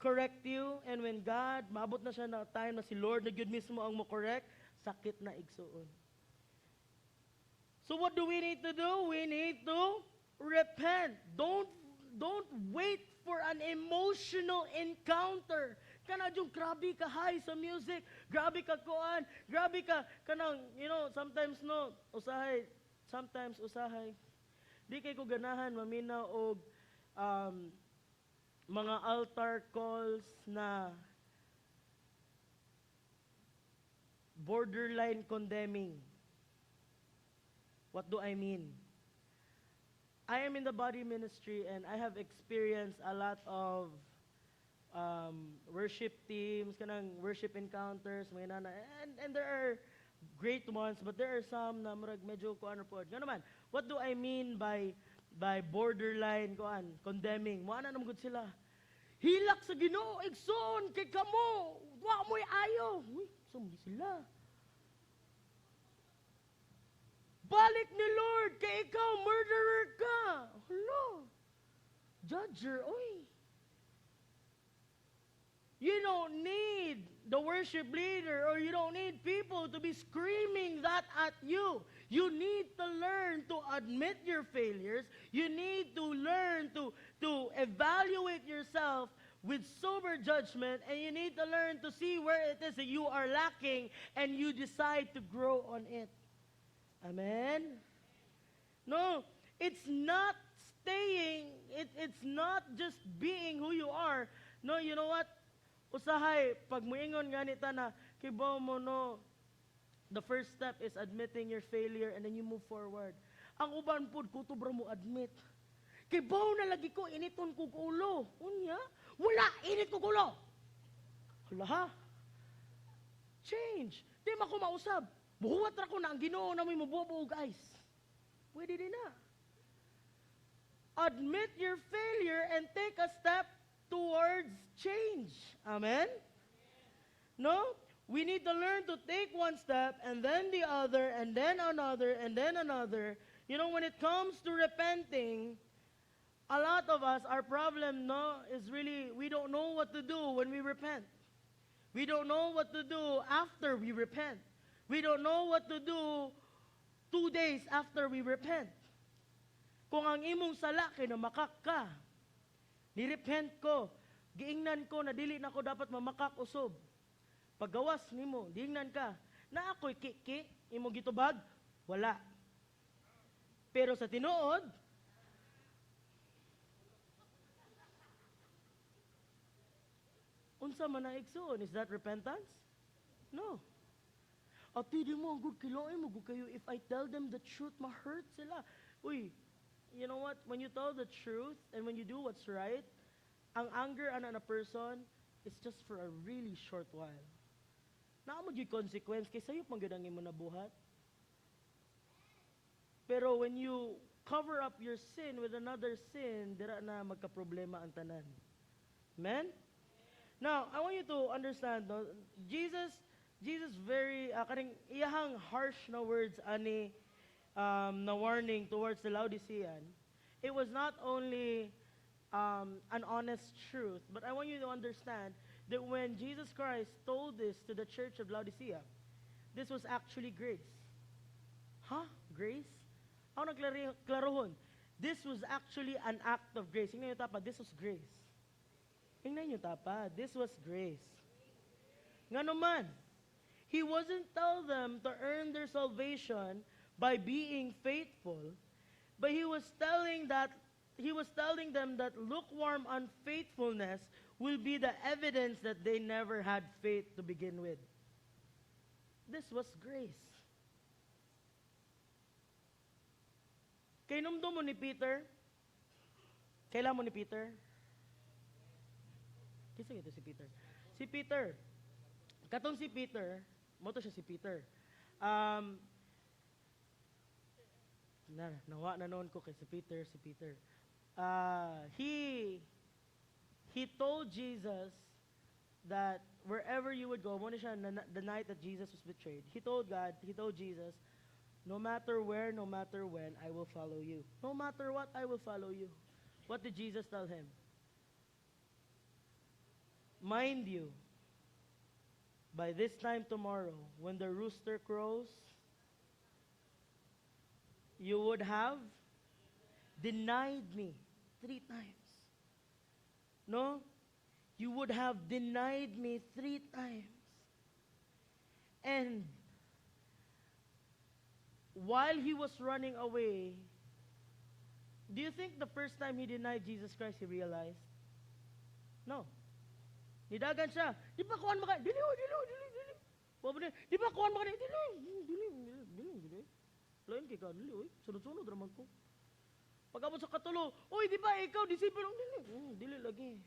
correct you. And when God, maabot na siya na time na si Lord na yun mismo ang mo-correct, sakit na igsuon. So what do we need to do? We need to repent. Don't wait for an emotional encounter. Kana yung grabe ka high sa music, grabe ka kuan, grabe ka kanang, sometimes no, sometimes usahay. Di kay ko ganahan maminaw og mga altar calls na borderline condemning. What do I mean? I am in the body ministry and I have experienced a lot of worship teams, kanang worship encounters, mga nana, and there are great ones, but there are some na murag medyo kuan po. Nga naman, what do I mean by borderline condemning? Mo ana namgud sila. Hilak sa Ginoo igsoon kay kamo, wa mo'y ayo. Uy, sumgi sila. Balik ni Lord kay ikaw murderer ka. Hello. Judger, oy. You don't need the worship leader or you don't need people to be screaming that at you. You need to learn to admit your failures. You need to learn to evaluate yourself with sober judgment, and you need to learn to see where it is that you are lacking and you decide to grow on it. Amen? No, it's not staying, it's not just being who you are. No, you know what? Usahay, pag muingon ganita na, kibaw mo no, the first step is admitting your failure and then you move forward. Ang uban pod, kutubra mo admit. Kibaw na lagi ko, initon ko ulo. Unya, wala, init ko ulo. Hala ha? Change. Di ma ko mausab. Buhuwat ra ko na ang Ginoo na may mabubuo, guys. Pwede din na. Admit your failure and take a step towards change. Amen? No? We need to learn to take one step and then the other and then another and then another. You know, when it comes to repenting, a lot of us, our problem is really we don't know what to do when we repent. We don't know what to do after we repent. We don't know what to do 2 days after we repent. Kung ang imong sala kay namakak ka, nirepent ko, giingnan ko na dili na ko dapat mamakak usob. Paggawas nimo, diingnan ka, na ako'y kiki, imong gitubag, wala. Pero sa tinuod, unsa man ang igsoon, is that repentance? No. Ati di mo, ang good kiloy mo, good kayo, if I tell them the truth, ma-hurt sila. Uy, you know what? When you tell the truth and when you do what's right, ang anger ana na person is just for a really short while. Naamo gyud consequence kay sayo pang gyud ang imo nabuhat. Pero when you cover up your sin with another sin, dira na magka-problema ang tanan. Amen? Now, I want you to understand, no? Jesus Jesus very, kaning iyahang harsh na words ani na warning towards the Laodicean, it was not only an honest truth, but I want you to understand that when Jesus Christ told this to the church of Laodicea, this was actually grace. Huh? Grace? Ako nagklarohon. This was actually an act of grace. Tingnan niyo tapa, this was grace. Tingnan niyo tapa, this was grace. Nga naman, he wasn't tell them to earn their salvation by being faithful, but he was telling them that lukewarm unfaithfulness will be the evidence that they never had faith to begin with. This was grace. Kainomdo mo ni Peter? Kailan mo ni Peter? Kisa ito si Peter. Si Peter. Katong si Peter, moto siya si Peter. Nawa na noon ko kay si Peter. He told Jesus that wherever you would go, muna siya the night that Jesus was betrayed, he told Jesus, no matter where, no matter when, I will follow you. No matter what, I will follow you. What did Jesus tell him? Mind you, by this time tomorrow, when the rooster crows, you would have denied me 3 times. No? You would have denied me 3 times. And while he was running away, do you think the first time he denied Jesus Christ, he realized? No. Nidagan siya. Di ba kuhan maka? Dili. Di ba kuhan maka? Dili. Lain kay ka, dili. Sunod-sunod naman ko. Pagkabot sa katulo, oy, di ba ikaw, disipulo? Dili lagi.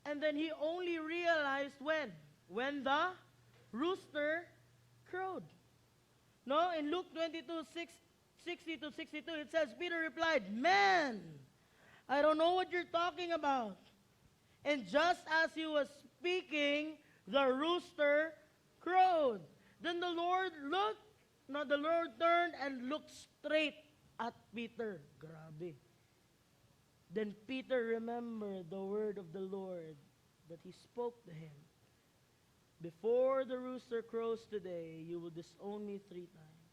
And then he only realized when? When the rooster crowed. No, in Luke 22:60 to 62, it says, Peter replied, "Man, I don't know what you're talking about." And just as he was speaking, the rooster crowed. Then the Lord turned and looked straight at Peter. Grabe. Then Peter remembered the word of the Lord that he spoke to him. Before the rooster crows today, you will disown me 3 times.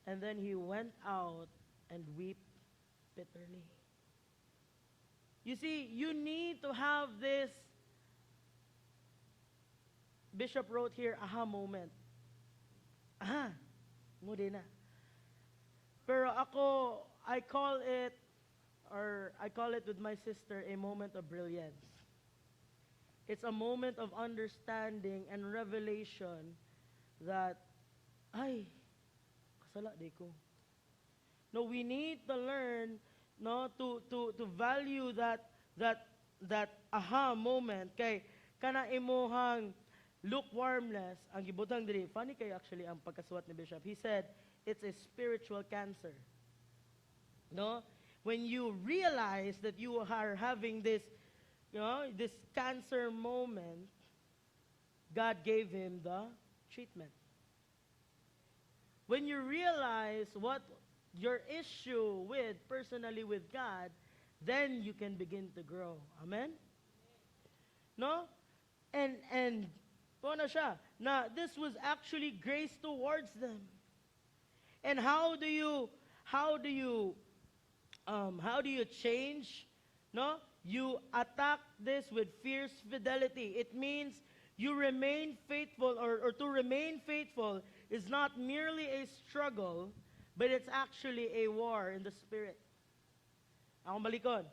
And then he went out and wept bitterly. You see, you need to have this, Bishop wrote here, aha moment. Aha, mudi na. Pero ako, I call it with my sister, a moment of brilliance. It's a moment of understanding and revelation that, ay, kasala di ko. No, we need to learn, no, to value that aha moment kay kana imuhang lukewarmness ang gibutang diri. Funny kay actually ang pagkasuwat ni Bishop. He said it's a spiritual cancer. No? When you realize that you are having this, this cancer moment, God gave him the treatment. When you realize what your issue with, personally with God, then you can begin to grow. Amen? No? And na siya, na this was actually grace towards them. And how do you change? No? You attack this with fierce fidelity. It means you remain faithful, or to remain faithful is not merely a struggle, but it's actually a war in the spirit. Akong balikon.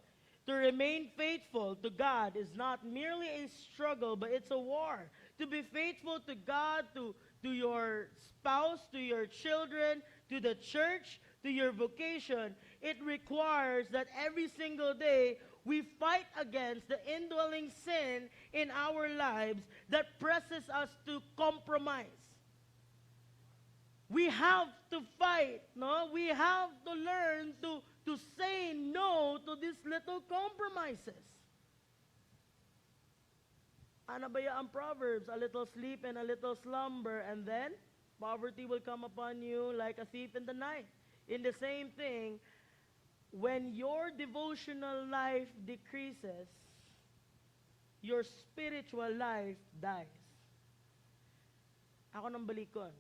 To remain faithful to God is not merely a struggle, but it's a war. To be faithful to God, to your spouse, to your children, to the church, to your vocation, it requires that every single day we fight against the indwelling sin in our lives that presses us to compromise. We have to fight, no? We have to learn to say no to these little compromises. Ano ba ang Proverbs? A little sleep and a little slumber, and then poverty will come upon you like a thief in the night. In the same thing, when your devotional life decreases, your spiritual life dies. Ako nang balikon.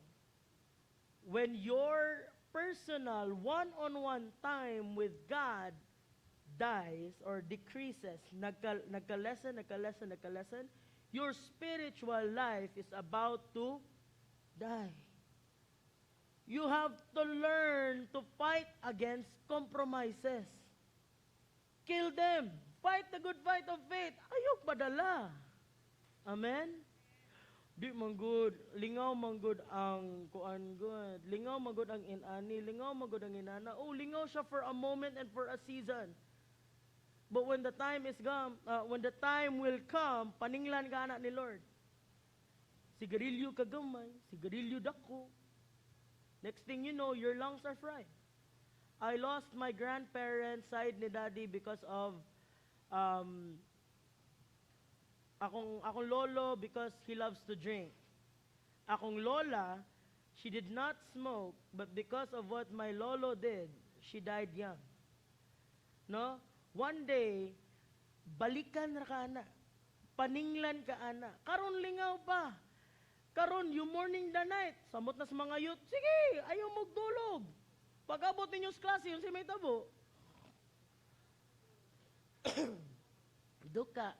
When your personal one-on-one time with God dies or decreases, nagka-lessen, your spiritual life is about to die. You have to learn to fight against compromises. Kill them. Fight the good fight of faith. Ayok padala. Amen? Di man good. Lingaw man good ang kuan good. Lingaw man good ang inani. Lingaw man good ang inana. Oh, lingaw siya for a moment and for a season. But when the time is come, when the time will come, paninglan ka anak ni Lord. Sigarilyo kagamay, sigarilyo dako. Next thing you know, your lungs are fried. I lost my grandparents side ni Daddy because of akong lolo because he loves to drink. Akong lola, she did not smoke, but because of what my lolo did, she died young. No? One day, balikan ra ka ana. Paninglan ka ana. Karon lingaw pa. Karon, you morning the night. Samot na sa mga youth, sige, ayaw magdulog. Pag-abot ninyo sa klase, yung si may tabo. Duka.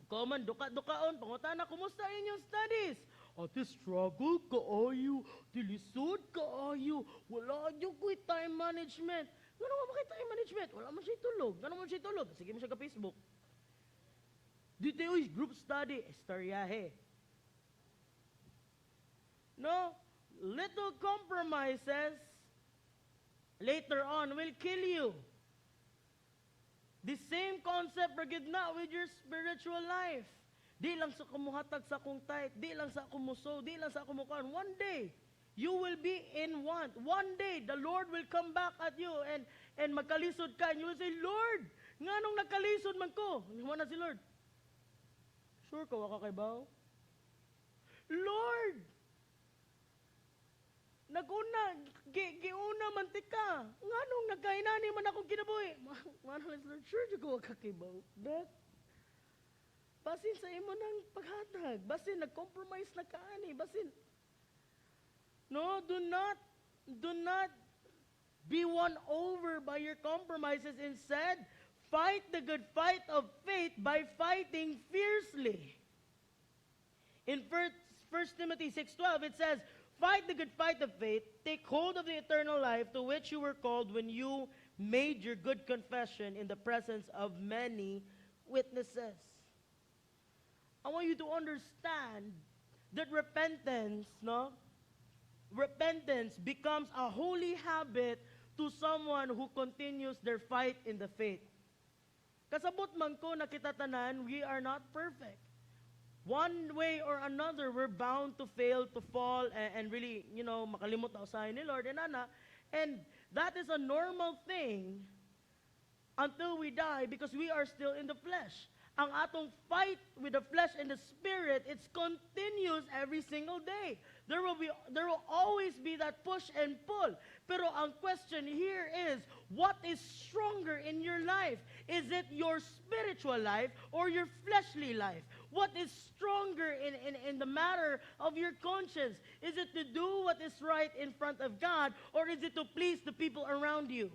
Common, duka-dukaon. Pangutana, kumusta inyong studies? Ate, struggle kaayo. Tilisod kaayo. Wala yung ko'y time management. Gano'n mo makita time management? Wala man siya tulog. Gano'n mo siya tulog? Sige mo siya ka Facebook. Dito yung group study. Estaryahe. No? Little compromises later on will kill you. The same concept regard na with your spiritual life. Di lang sa kumuhatag sa kong tithe, di lang sa kumuso, di lang sa kumukan. One day, you will be in want. One day, the Lord will come back at you and magkalisod ka and you will say, Lord, nga nung nagkalisod man ko, hiwa na si Lord. Sure ka, waka kay bao? Lord, giuna mantika. Nga nung nagkainani man akong kinabuhi. Manang Lord, sure ko waka kay bao. That, basin sa imo ng paghatag. Basin, nag-compromise na kaani. Basin, no, do not be won over by your compromises. Instead, fight the good fight of faith by fighting fiercely. In 1 Timothy 6:12, it says, fight the good fight of faith, take hold of the eternal life to which you were called when you made your good confession in the presence of many witnesses. I want you to understand that repentance becomes a holy habit to someone who continues their fight in the faith. Kasabot man ko nakita tanan, we are not perfect. One way or another, we're bound to fail, to fall, and really, makalimot na usahin ni Lord and Ana. And that is a normal thing until we die because we are still in the flesh. Ang atong fight with the flesh and the spirit, it's continuous every single day. There will always be that push and pull. Pero ang question here is, what is stronger in your life? Is it your spiritual life or your fleshly life? What is stronger in the matter of your conscience? Is it to do what is right in front of God, or is it to please the people around you?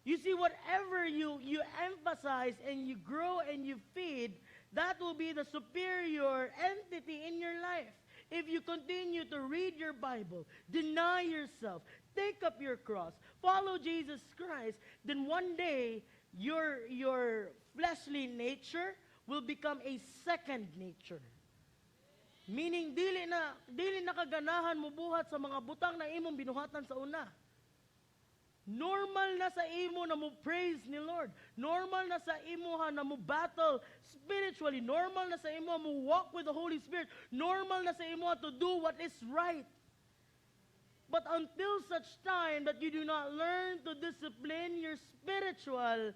You see, whatever you emphasize and you grow and you feed, that will be the superior entity in your life. If you continue to read your Bible, deny yourself, take up your cross, follow Jesus Christ, then one day your fleshly nature will become a second nature. Meaning, dili na kaganahan mo buhat sa mga butang na imong binuhatan sa una. Normal na sa imo na mo praise ni Lord. Normal na sa imo na mo battle spiritually. Normal na sa imo mo walk with the Holy Spirit. Normal na sa imo to do what is right. But until such time that you do not learn to discipline your spiritual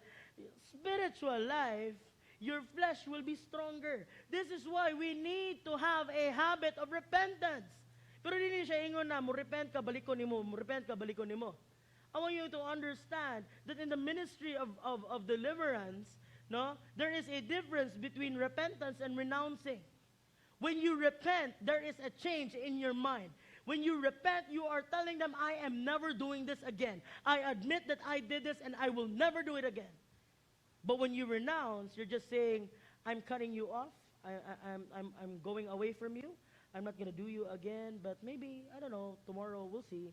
life, your flesh will be stronger. This is why we need to have a habit of repentance. Pero hindi siya ingon na, mo repent ka, balikon nimo, mo repent ka, balikon nimo. I want you to understand that in the ministry of deliverance, no, there is a difference between repentance and renouncing. When you repent, there is a change in your mind. When you repent, you are telling them, I am never doing this again. I admit that I did this and I will never do it again. But when you renounce, you're just saying, I'm cutting you off. I'm going away from you. I'm not going to do you again, but maybe, I don't know, tomorrow we'll see.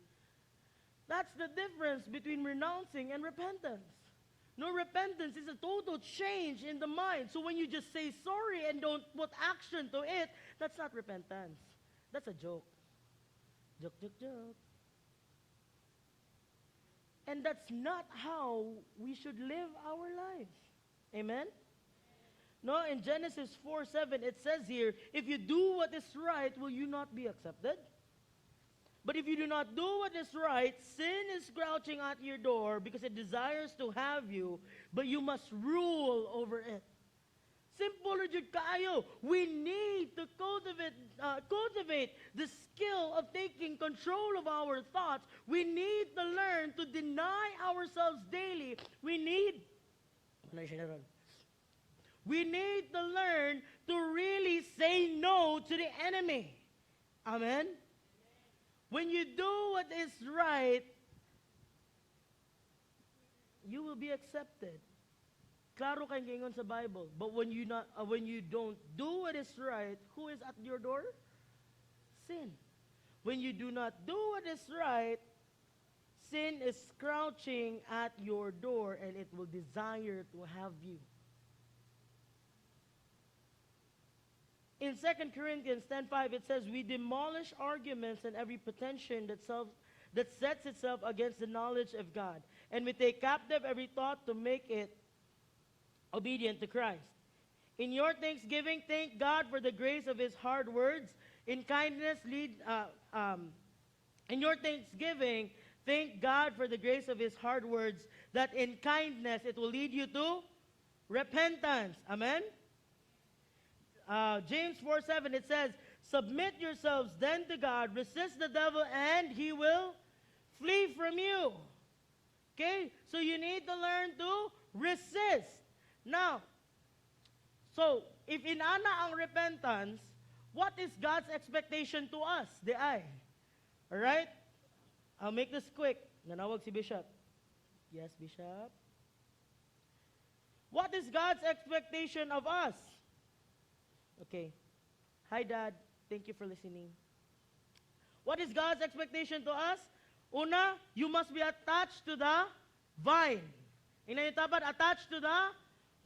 That's the difference between renouncing and repentance. No, repentance is a total change in the mind. So when you just say sorry and don't put action to it, that's not repentance. That's a joke. Joke, joke, joke. And that's not how we should live our lives. Amen? No, in Genesis 4:7, it says here, if you do what is right, will you not be accepted? But if you do not do what is right, sin is crouching at your door because it desires to have you, but you must rule over it. Simple jud kaayo. We need to cultivate the skill of taking control of our thoughts. We need to learn to deny ourselves daily. We need to learn to really say no to the enemy. Amen? When you do what is right, you will be accepted. Klaro kayong gingon sa Bible. But when you don't do what is right, who is at your door? Sin. When you do not do what is right, sin is crouching at your door and it will desire to have you. In 2 Corinthians 10:5, it says, we demolish arguments and every pretension that sets itself against the knowledge of God. And we take captive every thought to make it obedient to Christ. In your thanksgiving, thank God for the grace of his hard words. In kindness, in your thanksgiving, thank God for the grace of his hard words, that in kindness it will lead you to repentance. Amen? James 4:7, it says, submit yourselves then to God, resist the devil, and he will flee from you. Okay? So you need to learn to resist. Now, so if inana ang repentance, what is God's expectation to us? The I. Alright? I'll make this quick. Nanawag si Bishop. Yes, Bishop. What is God's expectation of us? Okay. Hi, Dad. Thank you for listening. What is God's expectation to us? Una, you must be attached to the vine. Inayutapan, attached to the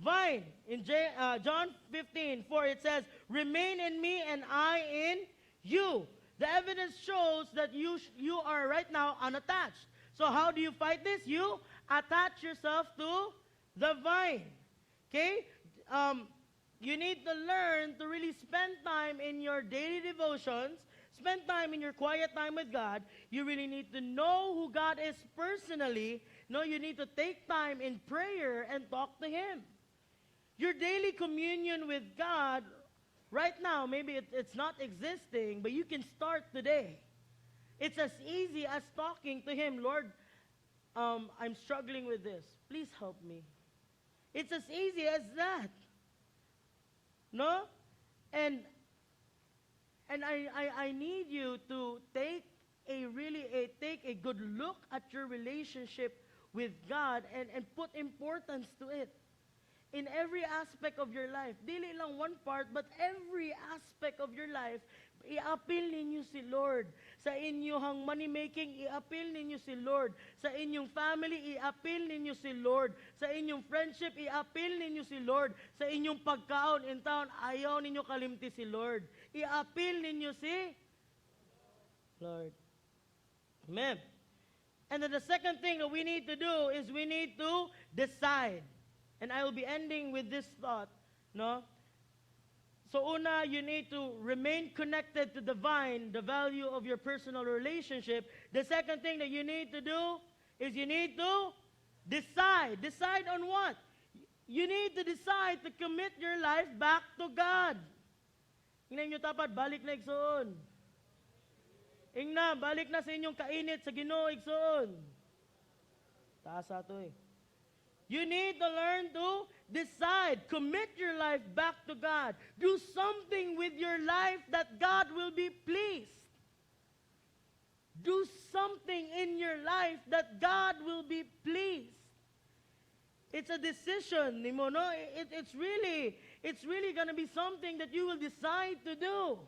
vine. In John 15:4, it says, remain in me and I in you. The evidence shows that you are right now unattached. So how do you fight this? You attach yourself to the vine. Okay? You need to learn to really spend time in your daily devotions, spend time in your quiet time with God. You really need to know who God is personally. No, you need to take time in prayer and talk to him. Your daily communion with God, right now, maybe it's not existing, but you can start today. It's as easy as talking to him. Lord, I'm struggling with this. Please help me. It's as easy as that. No? And I need you to take a good look at your relationship with God and put importance to it. In every aspect of your life. Dili lang one part, but every aspect of your life, i-appeal ninyo si Lord. Sa inyong money-making, i-appeal ninyo si Lord. Sa inyong family, i-appeal ninyo si Lord. Sa inyong friendship, i-appeal ninyo si Lord. Sa inyong pagkaon in town, ayaw ninyo kalimti si Lord. I-appeal ninyo si Lord. Amen. And then the second thing that we need to do is we need to decide. And I will be ending with this thought, no? So una, you need to remain connected to the vine, the value of your personal relationship. The second thing that you need to do is you need to decide. Decide on what? You need to decide to commit your life back to God. Ingnan nyo tapat, balik na igsoon. Ingna, balik na sa inyong kainit sa Ginoo igsoon. Taas ato eh. You need to learn to decide, commit your life back to God. Do something with your life that God will be pleased. Do something in your life that God will be pleased. It's a decision, no? It's really going to be something that you will decide to do.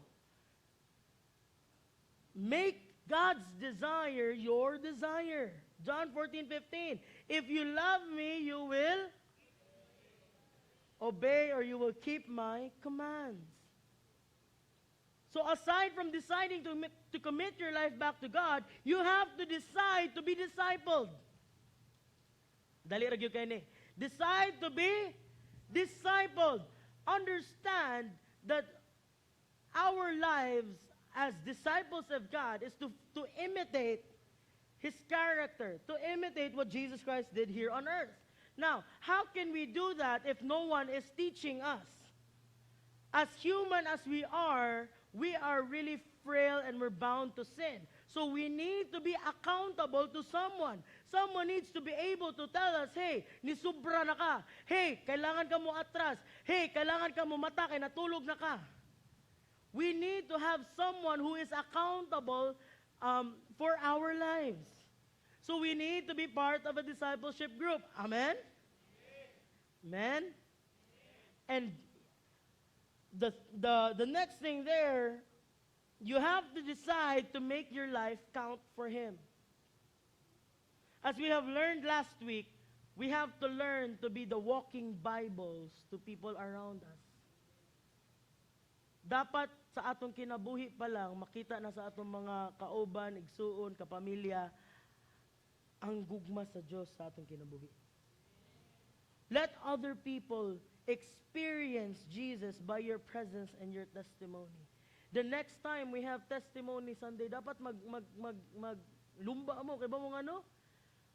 Make God's desire your desire. John 14:15. If you love me, you will obey or you will keep my commands. So aside from deciding to commit your life back to God, you have to decide to be discipled. Dali ra gyud kay ni. Decide to be discipled. Understand that our lives as disciples of God is to imitate His character, to imitate what Jesus Christ did here on earth. Now, how can we do that if no one is teaching us? As human as we are really frail and we're bound to sin. So we need to be accountable to someone. Someone needs to be able to tell us, hey, nisubra na ka. Hey, kailangan ka mo atras. Hey, kailangan ka mo mata, kay natulog na ka. We need to have someone who is accountable for our lives. So we need to be part of a discipleship group. Amen? Amen? And the next thing there, you have to decide to make your life count for Him. As we have learned last week, we have to learn to be the walking Bibles to people around us. Dapat sa atong kinabuhi pa lang, makita na sa atong mga kauban, igsuon, kapamilya, ang gugma sa Diyos sa atong kinabuhi. Let other people experience Jesus by your presence and your testimony. The next time we have Testimony Sunday, dapat lumba mo. Kaya ba mo ano?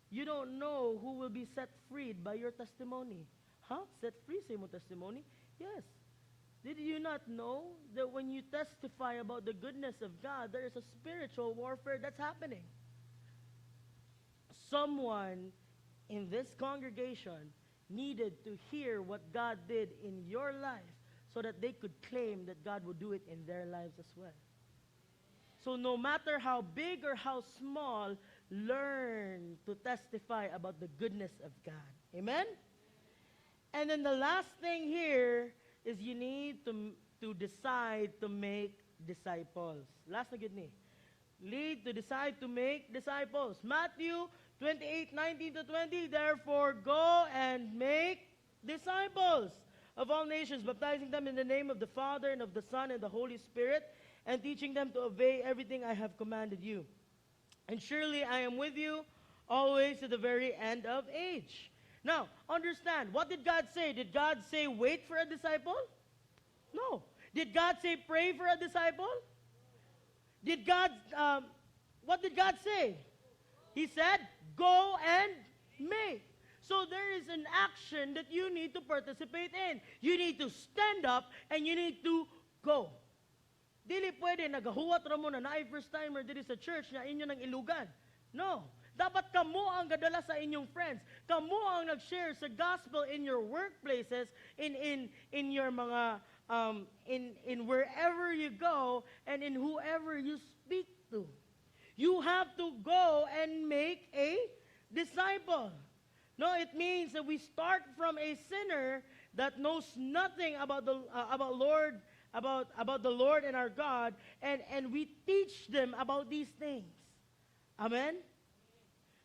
You don't know who will be set free by your testimony. Huh? Set free sa mo testimony? Yes. Did you not know that when you testify about the goodness of God, there is a spiritual warfare that's happening? Someone in this congregation needed to hear what God did in your life so that they could claim that God would do it in their lives as well. So no matter how big or how small, learn to testify about the goodness of God. Amen? And then the last thing here is you need to decide to make disciples. Last na good ni. Lead to decide to make disciples. Matthew 28:19-20. Therefore, go and make disciples of all nations, baptizing them in the name of the Father and of the Son and the Holy Spirit, and teaching them to obey everything I have commanded you. And surely I am with you always to the very end of age. Now, understand, what did God say? Did God say wait for a disciple? No. Did God say pray for a disciple? Did God, what did God say? He said, go and make. So there is an action that you need to participate in. You need to stand up and you need to go. Dili pwede nagahuwat ra mo na naay first timer diri sa church na inyo nang ilugan. No. Dapat kamo ang gadala sa inyong friends. Kamo ang nag-share sa gospel in your workplaces, in your mga in wherever you go and in whoever you speak to. You have to go and make a disciple. No, it means that we start from a sinner that knows nothing about the Lord and our God, and we teach them about these things. Amen?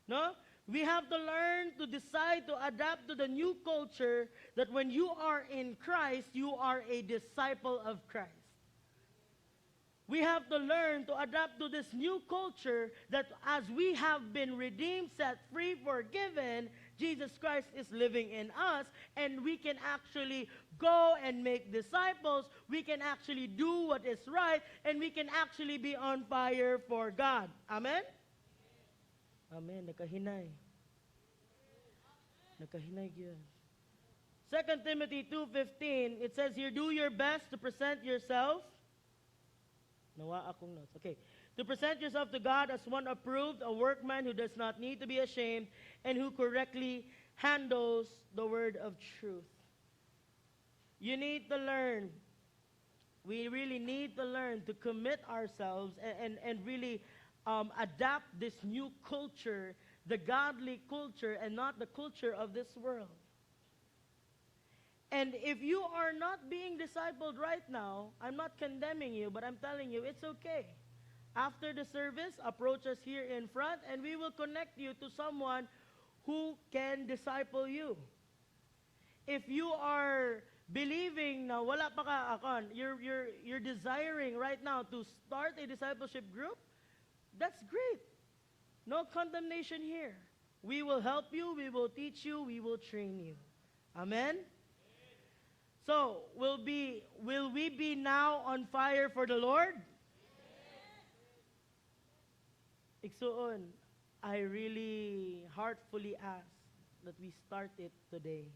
No? We have to learn to decide to adapt to the new culture that when you are in Christ, you are a disciple of Christ. We have to learn to adapt to this new culture that as we have been redeemed, set free, forgiven, Jesus Christ is living in us, and we can actually go and make disciples. We can actually do what is right, and we can actually be on fire for God. Amen? Amen. Nakahinay. Nakahinay yun. 2 Timothy 2:15, it says here, do your best to present yourself. Nawa akong notes. Okay. To present yourself to God as one approved, a workman who does not need to be ashamed, and who correctly handles the word of truth. You need to learn. We really need to learn to commit ourselves and really adapt this new culture, the godly culture, and not the culture of this world. And if you are not being discipled right now, I'm not condemning you, but I'm telling you, it's okay. After the service, approach us here in front, and we will connect you to someone who can disciple you. If you are believing na wala pa ka akon, you're desiring right now to start a discipleship group, that's great. No condemnation here. We will help you, we will teach you, we will train you. Amen? So, will we be now on fire for the Lord? Iksuon, I really heartfully ask that we start it today.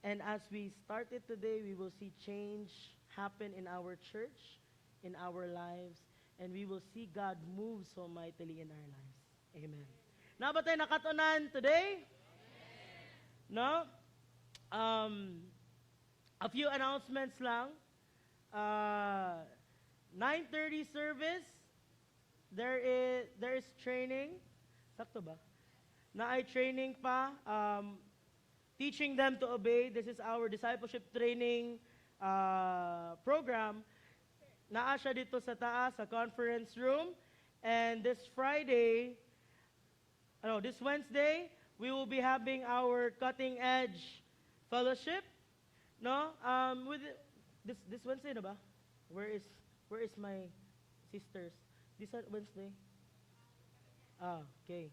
And as we start it today, we will see change happen in our church, in our lives, and we will see God move so mightily in our lives. Amen. Na ba tayo nakatunan today? No? A few announcements lang. 9:30 service. There is training. Sakto ba? Na ay training pa. Teaching them to obey. This is our discipleship training program. Naa siya dito sa taas, sa conference room. And this Wednesday, we will be having our cutting edge fellowship. No? This Wednesday na ba? Where is my sisters? This Wednesday? Okay.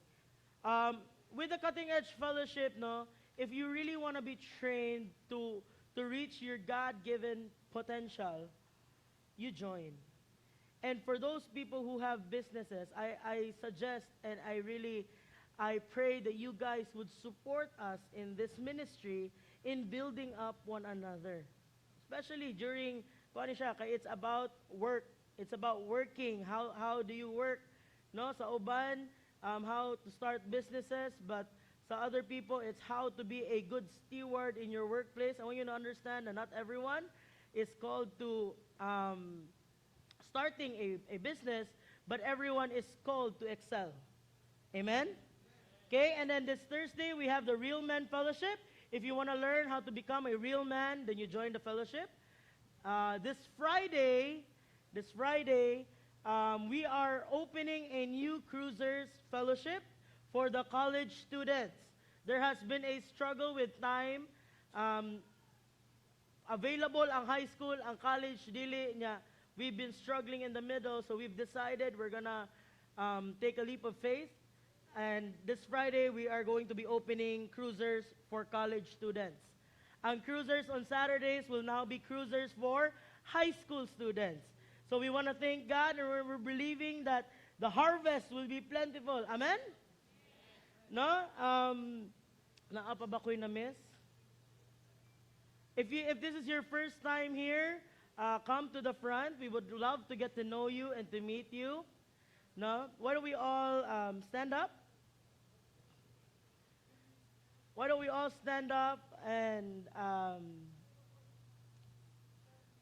With the cutting edge fellowship, no, if you really want to be trained to reach your God-given potential, you join. And for those people who have businesses, I suggest and I pray that you guys would support us in this ministry in building up one another. Especially during, it's about work. It's about working. How do you work? No, sa uban, how to start businesses, but sa other people, it's how to be a good steward in your workplace. I want you to understand that not everyone is called to starting a business, but everyone is called to excel. Amen? Okay, and then this Thursday, we have the Real Men Fellowship. If you want to learn how to become a real man, then you join the fellowship. This Friday, we are opening a new Cruisers Fellowship for the college students. There has been a struggle with time. Available ang high school, ang college, dili niya. We've been struggling in the middle, so we've decided we're gonna take a leap of faith. And this Friday, we are going to be opening Cruisers for college students. And Cruisers on Saturdays will now be Cruisers for high school students. So we want to thank God, and we're believing that the harvest will be plentiful. Amen? No? Naapa ba ko'y na-miss? If this is your first time here, come to the front. We would love to get to know you and to meet you. No? Why don't we all stand up? Why don't we all stand up and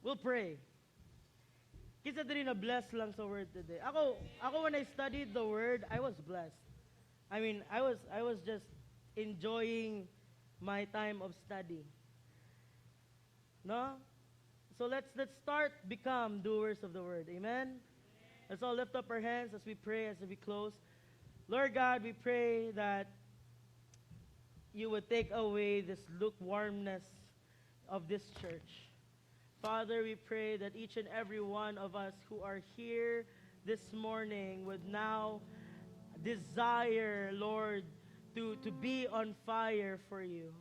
we'll pray. Kita din na blessed lang sa word today. Ako when I studied the word, I was blessed. I mean, I was just enjoying my time of study. No? So let's start become doers of the word. Amen? Let's all lift up our hands as we pray, as we close. Lord God, we pray that you would take away this lukewarmness of this church. Father, we pray that each and every one of us who are here this morning would now desire, Lord, to be on fire for you.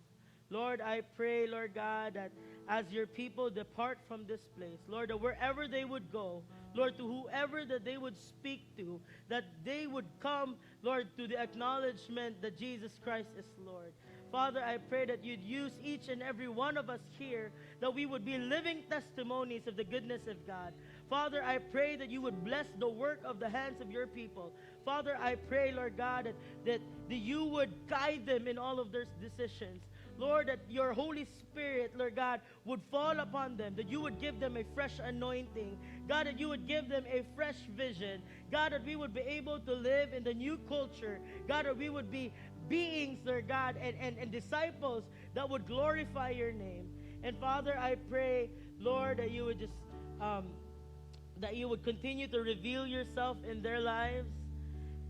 Lord, I pray, Lord God, that as your people depart from this place, Lord, that wherever they would go, Lord, to whoever that they would speak to, that they would come, Lord, to the acknowledgement that Jesus Christ is Lord. Father, I pray that you'd use each and every one of us here, that we would be living testimonies of the goodness of God. Father, I pray that you would bless the work of the hands of your people. Father, I pray, Lord God, that you would guide them in all of their decisions. Lord, that your Holy Spirit, Lord God, would fall upon them, that you would give them a fresh anointing. God, that you would give them a fresh vision. God, that we would be able to live in the new culture. God, that we would be beings, Lord God, and disciples that would glorify your name. And Father, I pray, Lord, that you would just, that you would continue to reveal yourself in their lives.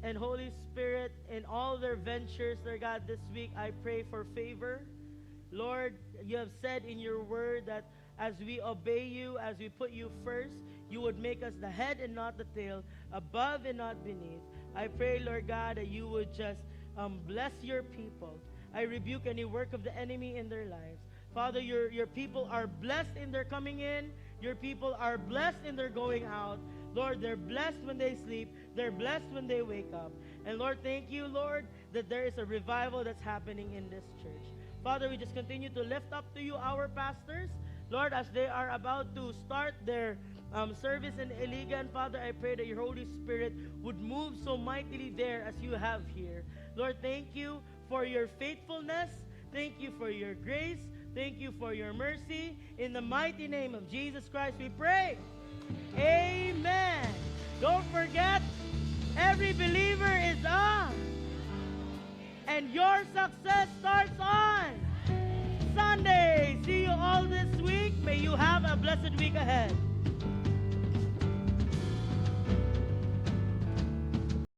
And Holy Spirit, in all their ventures, Lord God, this week, I pray for favor. Lord, you have said in your word that as we obey you, as we put you first, you would make us the head and not the tail, above and not beneath. I pray, Lord God, that you would just bless your people. I rebuke any work of the enemy in their lives. Father, your people are blessed in their coming in. Your people are blessed in their going out. Lord, they're blessed when they sleep. They're blessed when they wake up. And Lord, thank you, Lord, that there is a revival that's happening in this church. Father, we just continue to lift up to you our pastors. Lord, as they are about to start their service in Iligan, Father, I pray that your Holy Spirit would move so mightily there as you have here. Lord, thank you for your faithfulness. Thank you for your grace. Thank you for your mercy. In the mighty name of Jesus Christ, we pray. Amen. Don't forget, every believer is on. And your success starts on Sunday. See you all this week. May you have a blessed week ahead.